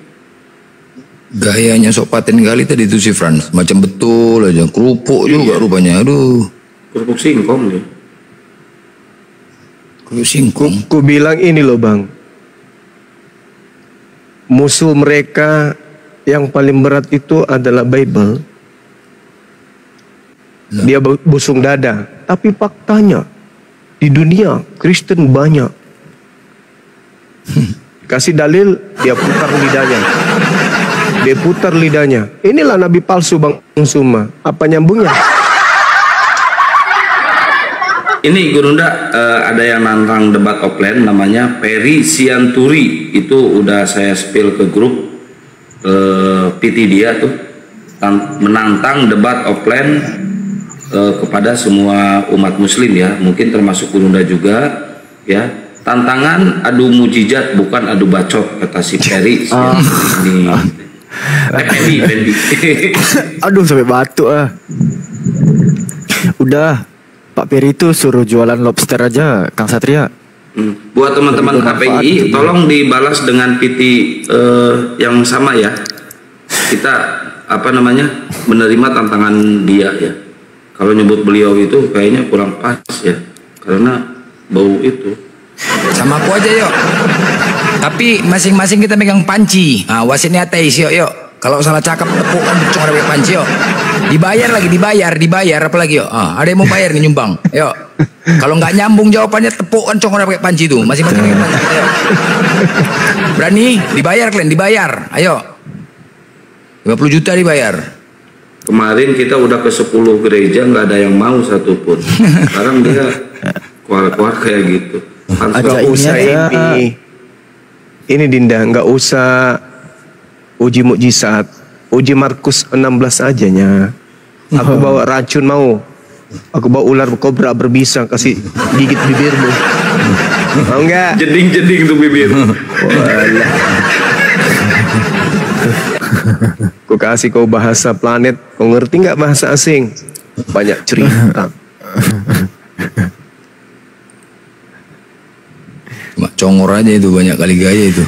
Gayanya sok paten kali tadi itu si Frans. Macam betul aja. Kerupuk juga rupanya. Aduh. Kerupuk singkong dia. Kerupuk singkong. Ku bilang ini loh Bang. Musuh mereka yang paling berat itu adalah Bible. Dia busung dada. Tapi faktanya di dunia Kristen banyak. Kasih dalil, dia putar lidahnya. Dia putar lidahnya. Inilah nabi palsu Bang Suma. Apa nyambungnya? Ini Gurunda ada yang nantang debat offline namanya Peri Sianturi. Itu udah saya spill ke grup PT dia tuh. Menantang debat offline kepada semua umat muslim ya. Mungkin termasuk Gurunda juga ya. Tantangan adu mujizat bukan adu bacot, kata si Peri Sianturi. Pendi. Aduh sampai batuk ah. Udah Pak Peri itu suruh jualan lobster aja, Kang Satria. Buat teman-teman KPI, tolong dibalas dengan PT yang sama ya. Kita menerima tantangan dia ya. Kalau nyebut beliau itu kayaknya kurang pas ya, karena bau itu. Sama aku aja yuk. Tapi masing-masing kita megang panci. Nah, wasitnya ateis yuk. Kalau salah cakap tepuk kan cuma ada panci yuk. Dibayar apalagi yuk. Ada yang mau bayar nih nyumbang. Yuk. Kalau nggak nyambung jawabannya tepuk kan cuma pakai panci tuh. Masing-masing pakai panci. Ayo. Berani? Dibayar kalian, dibayar. Ayo. 50 juta dibayar. Kemarin kita udah ke 10 gereja nggak ada yang mau satupun. Sekarang dia keluar kayak gitu. Nggak usah ini Dinda, nggak usah uji mukjizat, uji Markus 16 aja nya. Aku bawa racun mau, aku bawa ular kobra berbisa kasih gigit bibirmu, mau nggak? Jeding tuh bibir. Aku kasih kau bahasa planet, kau ngerti nggak bahasa asing? Banyak cerita. Cuma congor aja itu, banyak kali gaya itu.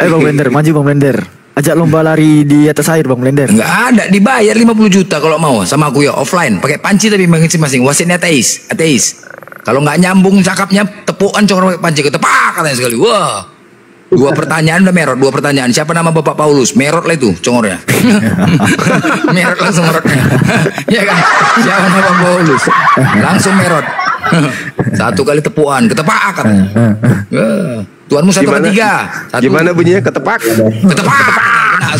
Bang Blender, maju Bang Blender. Ajak lomba lari di atas air Bang Blender. Enggak ada, dibayar 50 juta kalau mau sama aku ya, offline. Pakai panci tapi masing-masing. Wasitnya ateis. Kalau nggak nyambung cakapnya Tepukan congor pakai panci, ketepak katanya sekali. Wah. 2 pertanyaan udah merot, 2 pertanyaan. Siapa nama Bapak Paulus? Merot lah itu congornya. Merot langsung merotnya. Ya kan? Siapa nama Paulus? Langsung merot. 1 kali tepukan, ketepak katanya. Tuanmu 1 kali 3. Gimana bunyinya ketepak? Ketepak. Nah,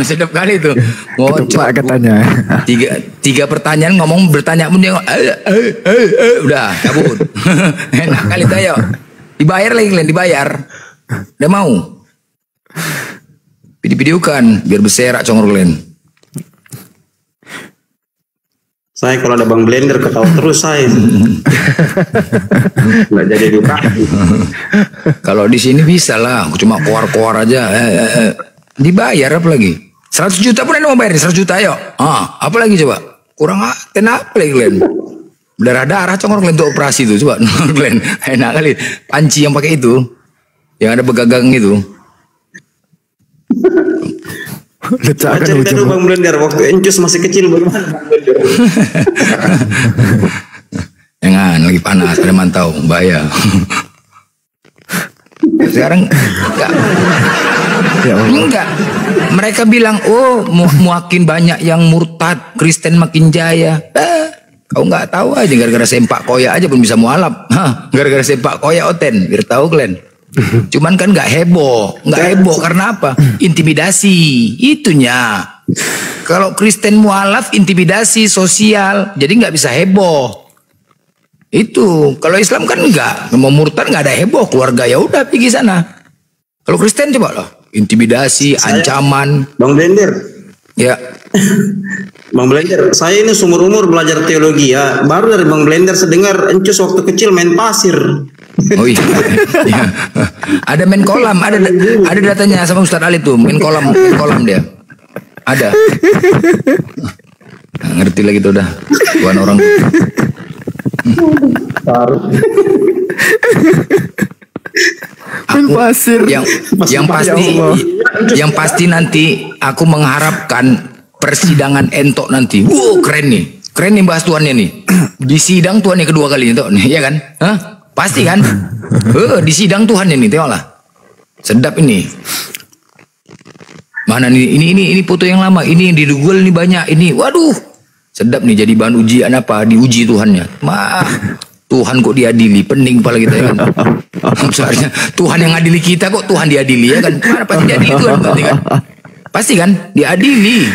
sedap kali itu. Ketepak katanya. 3 pertanyaan ngomong bertanya pun dia udah cabut. Enak kali itu ayo. Dibayar lagi kalian, dibayar. Udah mau. Video-videokan biar berserak congor kalian. Saya kalau ada Bang Blender ketawa terus saya. Nggak jadi juga. Kalau di sini bisa lah, aku cuma keluar aja. Dibayar apa lagi? 100 juta pun ada mau bayar 100 juta ayo. Apa lagi coba? Kurang apa lagi kalian? Berdarah-darah congor kalian untuk operasi itu coba. Kalian enak kali panci yang pakai itu. Yang ada begagang itu. Cerita dulu Bang Blender waktu Encus masih kecil bagaimana Bang Blender? Jangan lagi panas, ada mantau, bahaya. Sekarang enggak. Mereka bilang, oh makin banyak yang murtad, Kristen makin jaya. Kau nggak tahu aja gara-gara sempak koyak aja pun bisa mualaf. Gara-gara sempak koyak oten, biar tahu kalian. Cuman kan nggak heboh karena apa? Intimidasi itunya. Kalau Kristen mualaf intimidasi sosial, jadi nggak bisa heboh. Itu kalau Islam kan nggak, mau murtad nggak ada heboh, keluarga ya udah pergi sana. Kalau Kristen coba loh, intimidasi, ancaman. Bang Blender, ya. Bang Blender, saya ini seumur umur belajar teologi ya. Baru dari Bang Blender sedengar Encus waktu kecil main pasir. Oh iya. Ya. Ada main kolam, ada datanya sama Ustadz Ali tuh, main kolam dia. Ada. Nah, ngerti lagi tuh udah. Tuan orang. Main pasir. Yang pasti nanti aku mengharapkan persidangan entok nanti. Wow, keren nih bahas tuannya nih. Di sidang tuannya kedua kali itu, ya kan? Hah? Pasti kan? Di sidang Tuhan ini, tengoklah. Sedap ini. Mana nih? Ini foto yang lama. Ini yang di Google ini banyak. Ini, waduh, sedap nih jadi bahan ujian apa? Diuji Tuhannya. Tuhan kok diadili? Pening kepala kita ya kan? Sebenarnya Tuhan yang adili kita kok Tuhan diadili ya kan? Mana pasti diadili Tuhan berarti kan? Pasti kan? Diadili.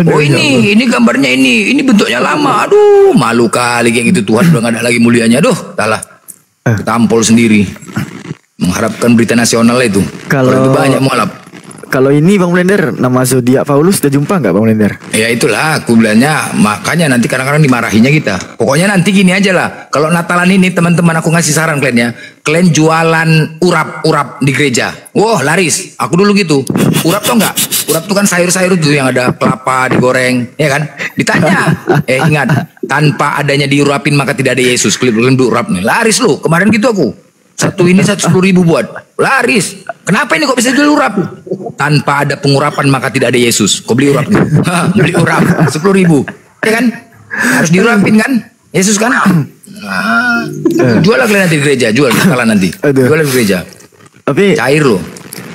Oh ini gambarnya ini bentuknya lama. Aduh, malu kali kayak gitu. Tuhan udah gak ada lagi mulianya. Aduh, salah. Tampol sendiri. Mengharapkan berita nasional itu. Kalau itu banyak mualaf. Kalau ini Bang Blender, nama zodiak Paulus udah jumpa nggak Bang Blender? Ya itulah aku bilangnya, makanya nanti kadang-kadang dimarahinya kita. Pokoknya nanti gini aja lah. Kalau Natalan ini teman-teman aku ngasih saran kalian ya. Kalian jualan urap di gereja. Wah laris. Aku dulu gitu. Urap tuh enggak? Urap tuh kan sayur-sayur tuh yang ada kelapa digoreng, ya kan? Ditanya. Ingat, tanpa adanya diurapin maka tidak ada Yesus. Kalian urap nih. Laris lu. Kemarin gitu aku. Satu ini 10.000 buat. Laris. Kenapa ini kok bisa jual urap? Tanpa ada pengurapan maka tidak ada Yesus. Kau beli urap nih. Beli urap 10.000. Ya kan? Harus diurapin kan? Yesus kan? Jual lah kalian nanti di gereja. Jual kalah nanti. Jual di gereja. Tapi cair loh.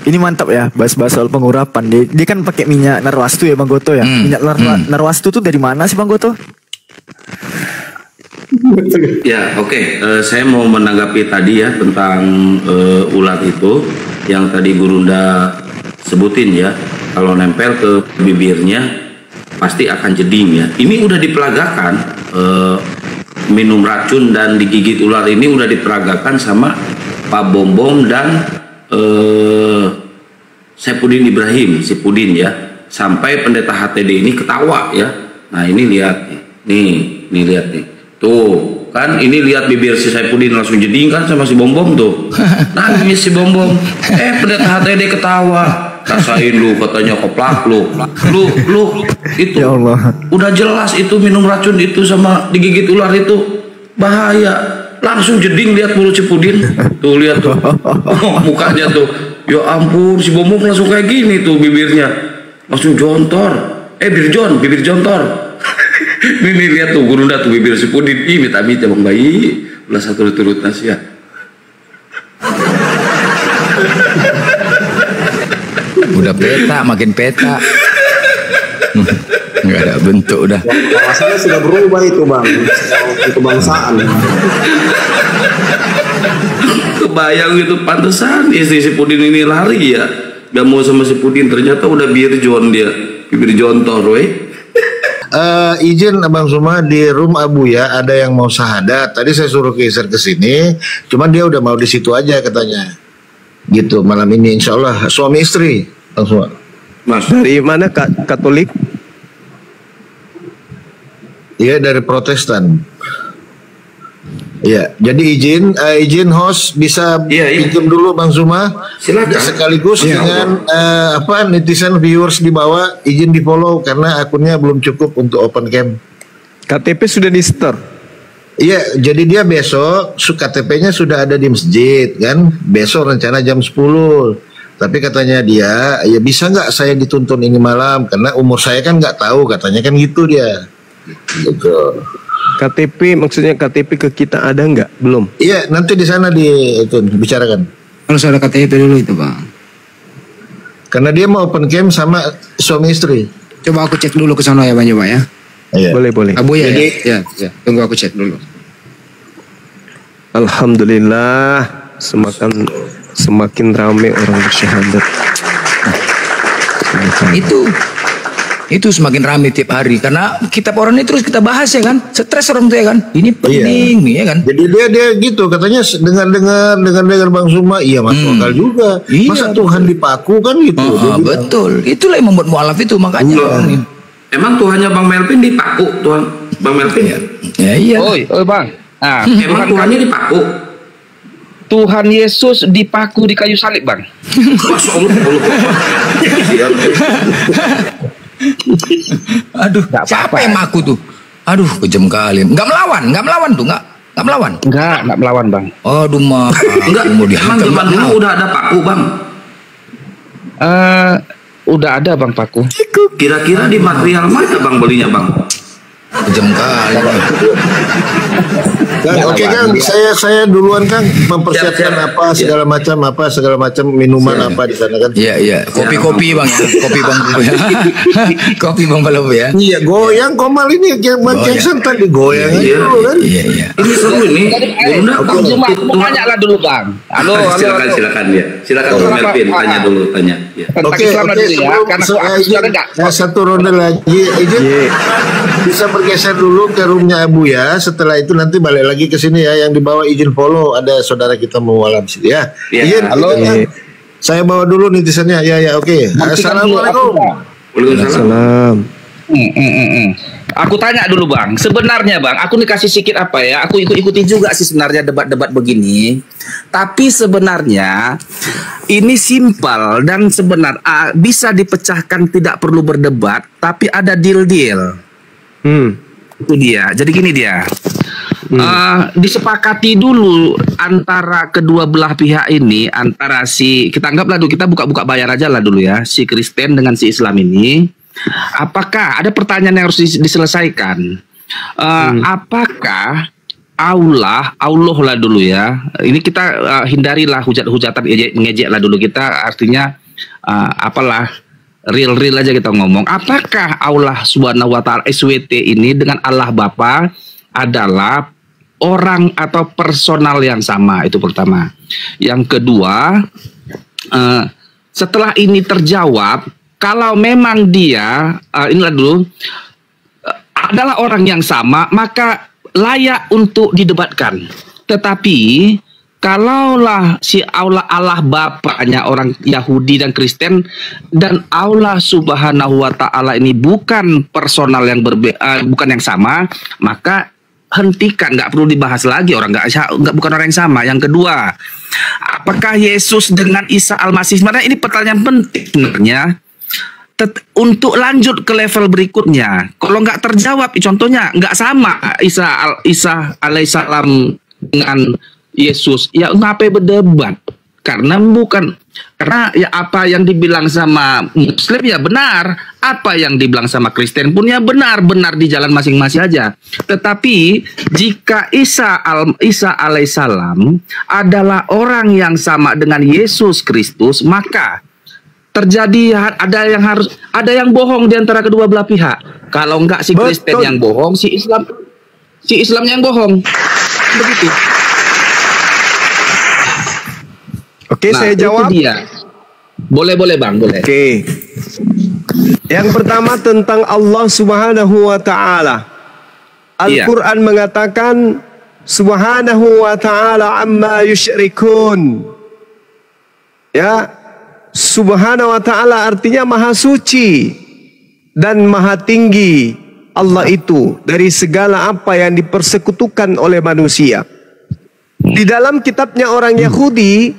Ini mantap ya, bahas-bahas soal pengurapan. Dia kan pakai minyak narwastu ya Bang Goto ya. Minyak narwastu tuh dari mana sih Bang Goto? Ya oke. Saya mau menanggapi tadi ya tentang ulat itu yang tadi Gurunda sebutin ya. Kalau nempel ke bibirnya pasti akan jeding ya. Ini udah diperagakan, minum racun dan digigit ular ini udah diperagakan sama Pak Bombom dan Saipudin Ibrahim, Sipudin ya. Sampai pendeta HTD ini ketawa ya. Nah ini lihat nih lihat nih. Tuh kan ini lihat bibir si Saipudin langsung jeding kan sama si Bombom tuh. Nangis si Bombom. Pendeta HTD ketawa. Rasain lu katanya koplak lu itu. Ya Allah. Udah jelas itu minum racun itu sama digigit ular itu bahaya. Langsung jeding lihat mulut si Pudin. Tuh lihat tuh. Mukanya tuh. Ya ampun si Bombom langsung kayak gini tuh bibirnya. Langsung jontor. Bibir jontor. Ini lihat tuh Gurunda tuh bibir si Pudin. Ih minta Bang Bayi. Ulah satu turut nasi ya. makin peta. Nggak ada bentuk udah. Kawasannya sudah berubah itu bang, kebangsaan. Kebayang gitu, pantesan istri si Pudin ini lari ya. Gak mau sama si Pudin, ternyata udah birjon dia, bibir jontor weh. Izin Abang Suma, di room Abu ya ada yang mau syahadat. Tadi saya suruh geser ke sini, cuman dia udah mau di situ aja katanya. Gitu malam ini insya Allah suami istri Bang Suma. Mas dari mana Katolik? Iya dari Protestan. Iya, jadi izin host bisa pinjam dulu Bang Suma. Silakan. Sekaligus dengan netizen viewers di bawah izin di follow karena akunnya belum cukup untuk open cam. KTP sudah di store. Iya, jadi dia besok KTP-nya sudah ada di masjid kan. Besok rencana jam 10. Tapi katanya dia, ya bisa nggak saya dituntun ini malam karena umur saya kan nggak tahu katanya kan gitu dia. Gitu. KTP maksudnya KTP ke kita ada nggak? Belum. Iya, nanti di sana dibicarakan. Harus ada KTP dulu itu bang. Karena dia mau open cam sama suami istri. Coba aku cek dulu ke sana ya Bang Pak ya. Iya. Boleh. Abu ya. Jadi, ya. Tunggu aku cek dulu. Alhamdulillah semakin ramai orang bersyahadat. Itu semakin ramai tiap hari karena kitab orang ini terus kita bahas ya kan, stres orang tuh ya kan, ini penting ya kan. Jadi dia gitu katanya dengar Bang Suma, iya masuk akal juga. Iya, masa Tuhan dipaku kan gitu. Betul, itulah yang membuat mualaf itu makanya. Emang Tuhannya Bang Melvin dipaku Tuhan Bang Melvin? Ya iya. Oi bang. Emang Tuhannya dipaku? Tuhan Yesus dipaku di kayu salib bang. Masya Allah. Aduh, siapa yang maku tuh? Aduh, kejam kali. Nggak melawan tuh, nggak melawan. Nggak melawan bang. Aduh mah. Enggak. Emang zaman dulu udah ada paku bang? Udah ada bang paku. Kira-kira di material mana bang belinya bang? Kejam kali. Oke Kang, saya duluan Kang mempersiapkan segala macam minuman apa di sana kan? Iya. Kopi bang, kopi bang, kopi bang Palopo ya. Iya, goyang Komal ini Bang Jackson tadi goyang dulu kan? Iya. Ini seru ini. Bang Zuma, aku mau tanya lah dulu bang. Halo. Silakan dia. Silakan Bang Melvin tanya dulu. Ya. Oke. Satu ronde lagi. Izin bisa bergeser dulu ke roomnya Abu ya. Setelah itu nanti balik lagi ke sini ya. Yang di bawah izin follow ada saudara kita mau alam sini ya. Izin. Halo. Saya bawa dulu netizennya. Ya oke. Assalamualaikum. Waalaikumsalam. Aku tanya dulu bang, sebenarnya bang, aku dikasih sedikit apa ya, aku ikuti juga sih sebenarnya debat-debat begini. Tapi sebenarnya ini simpel dan bisa dipecahkan, tidak perlu berdebat, tapi ada deal-deal. Itu dia. Jadi gini dia. Disepakati dulu antara kedua belah pihak ini, antara kita anggaplah dulu, kita buka-buka bayar aja lah dulu ya, si Kristen dengan si Islam ini. Apakah ada pertanyaan yang harus diselesaikan? Apakah Allah lah dulu ya. Ini kita hindarilah hujat-hujatan ngejek lah dulu, kita artinya real aja kita ngomong. Apakah Allah Subhanahu wa taala SWT ini dengan Allah Bapa adalah orang atau personal yang sama? Itu pertama. Yang kedua, setelah ini terjawab, kalau memang dia inilah dulu adalah orang yang sama, maka layak untuk didebatkan. Tetapi kalaulah si Allah Bapaknya orang Yahudi dan Kristen dan Allah Subhanahu wa taala ini bukan personal yang bukan yang sama, maka hentikan, nggak perlu dibahas lagi, orang bukan orang yang sama. Yang kedua, apakah Yesus dengan Isa Al-Masih? Sebenarnya ini pertanyaan penting sebenarnya. Untuk lanjut ke level berikutnya, kalau nggak terjawab, contohnya nggak sama Isa alaihissalam dengan Yesus, ya ngapain berdebat? Karena ya apa yang dibilang sama Muslim ya benar, apa yang dibilang sama Kristen pun ya benar di jalan masing-masing aja. Tetapi jika Isa alaihissalam adalah orang yang sama dengan Yesus Kristus, maka terjadi ada yang bohong di antara kedua belah pihak. Kalau enggak si Kristen yang bohong, si Islam yang bohong. Begitu. Oke, saya jawab. Itu dia. Boleh Bang, boleh. Oke. Yang pertama tentang Allah Subhanahu wa taala. Al-Qur'an mengatakan Subhanahu wa ta'ala amma yusyrikun. Ya, Subhanahu wa ta'ala artinya maha suci dan maha tinggi Allah itu dari segala apa yang dipersekutukan oleh manusia. Di dalam kitabnya orang Yahudi,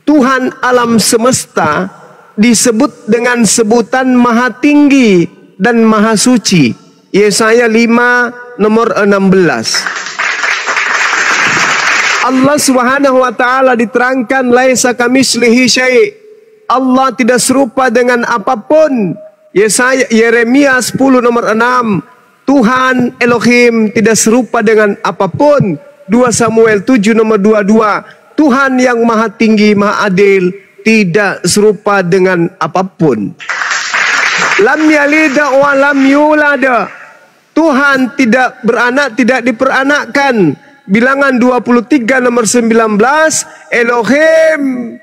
Tuhan alam semesta disebut dengan sebutan maha tinggi dan maha suci. Yesaya 5 nomor 16. Allah Subhanahu wa taala diterangkan laisa kamitslihi syai'. Allah tidak serupa dengan apapun. Yeremia 10 nomor 6. Tuhan Elohim tidak serupa dengan apapun. 2 Samuel 7 nomor 22. Tuhan yang maha tinggi, maha adil, tidak serupa dengan apapun. Lam yalida wa lam yulada. Tuhan tidak beranak, tidak diperanakkan. Bilangan 23 nomor 19. Elohim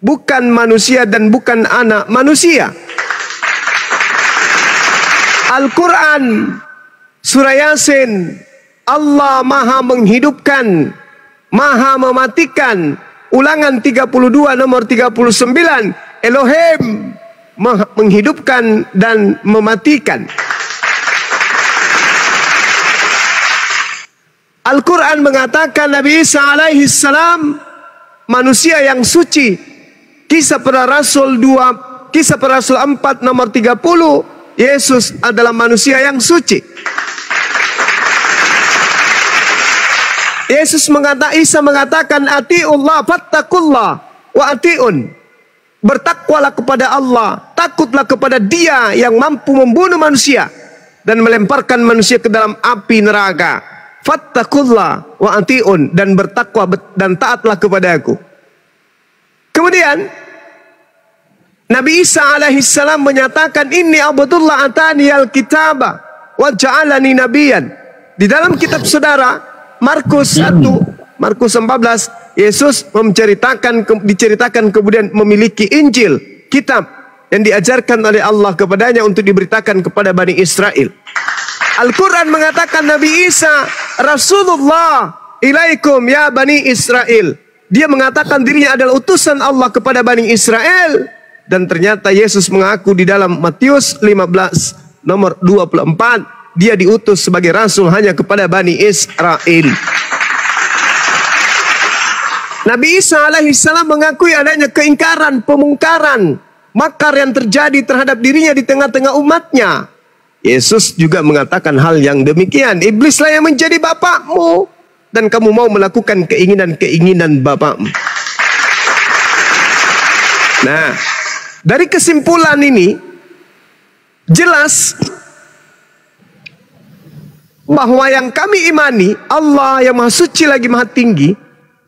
bukan manusia dan bukan anak manusia. Al-Quran Surah Yasin, Allah maha menghidupkan, maha mematikan. Ulangan 32 nomor 39. Elohim menghidupkan dan mematikan. Al-Quran mengatakan Nabi Isa alaihi salam manusia yang suci. Kisah para Rasul 4 nomor 30. Yesus adalah manusia yang suci. Isa mengatakan atiullah fattakullah wa atiun. Bertakwalah kepada Allah, takutlah kepada Dia yang mampu membunuh manusia dan melemparkan manusia ke dalam api neraka. Fattakullah wa atiun, dan bertakwa dan taatlah kepada Aku. Kemudian Nabi Isa alaihi salam menyatakan inni abdullah atani al-kitaba wa ja'alani nabiyan. Di dalam kitab saudara Markus 1, Markus 14, Yesus diceritakan kemudian memiliki Injil, kitab yang diajarkan oleh Allah kepadanya untuk diberitakan kepada Bani Israel. Al-Quran mengatakan Nabi Isa Rasulullah ilaikum ya Bani Israel. Dia mengatakan dirinya adalah utusan Allah kepada Bani Israel. Dan ternyata Yesus mengaku di dalam Matius 15 nomor 24, dia diutus sebagai rasul hanya kepada Bani Israel. Nabi Isa alaihi salam mengakui adanya keingkaran, pemungkaran, makar yang terjadi terhadap dirinya di tengah-tengah umatnya. Yesus juga mengatakan hal yang demikian. Iblislah yang menjadi bapakmu dan kamu mau melakukan keinginan-keinginan bapakmu. Nah, dari kesimpulan ini jelas bahwa yang kami imani Allah yang maha suci lagi maha tinggi,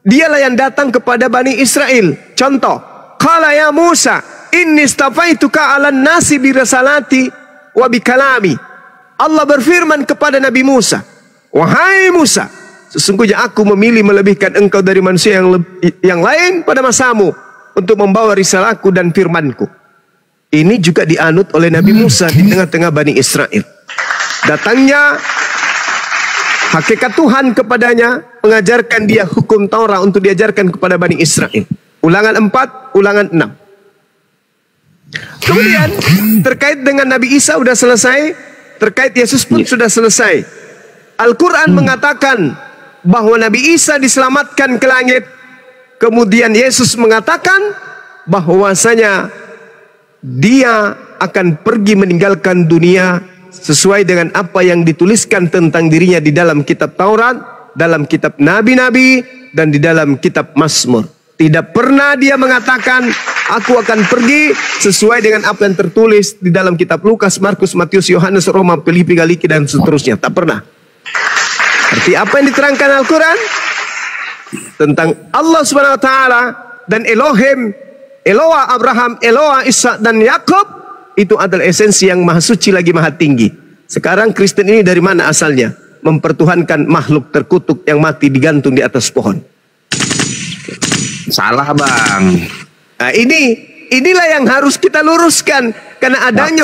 dialah yang datang kepada Bani Israel. Contoh, qala ya Musa inni istafaituka 'alan nasi bi risalati wa bi kalami. Allah berfirman kepada Nabi Musa, wahai Musa, sesungguhnya aku memilih melebihkan engkau dari manusia yang lain pada masamu untuk membawa risalahku dan firmanku. Ini juga dianut oleh Nabi Musa di tengah-tengah Bani Israel. Datangnya hakikat Tuhan kepadanya, mengajarkan dia hukum Taurat untuk diajarkan kepada Bani Israel. Ulangan 4, ulangan 6. Kemudian terkait dengan Nabi Isa sudah selesai, terkait Yesus pun sudah selesai. Al-Quran mengatakan bahwa Nabi Isa diselamatkan ke langit. Kemudian Yesus mengatakan bahwasanya dia akan pergi meninggalkan dunia sesuai dengan apa yang dituliskan tentang dirinya di dalam kitab Taurat, dalam kitab Nabi-Nabi, dan di dalam kitab Mazmur. Tidak pernah dia mengatakan aku akan pergi sesuai dengan apa yang tertulis di dalam kitab Lukas, Markus, Matius, Yohanes, Roma, Filipi, Galiki, dan seterusnya. Tak pernah. Arti apa yang diterangkan Al-Quran tentang Allah Subhanahu wa taala dan Elohim Eloa Abraham, Eloa Ishak dan Yakub, itu adalah esensi yang maha suci lagi maha tinggi. Sekarang Kristen ini dari mana asalnya? Mempertuhankan makhluk terkutuk yang mati digantung di atas pohon. Salah bang. Nah inilah yang harus kita luruskan, karena adanya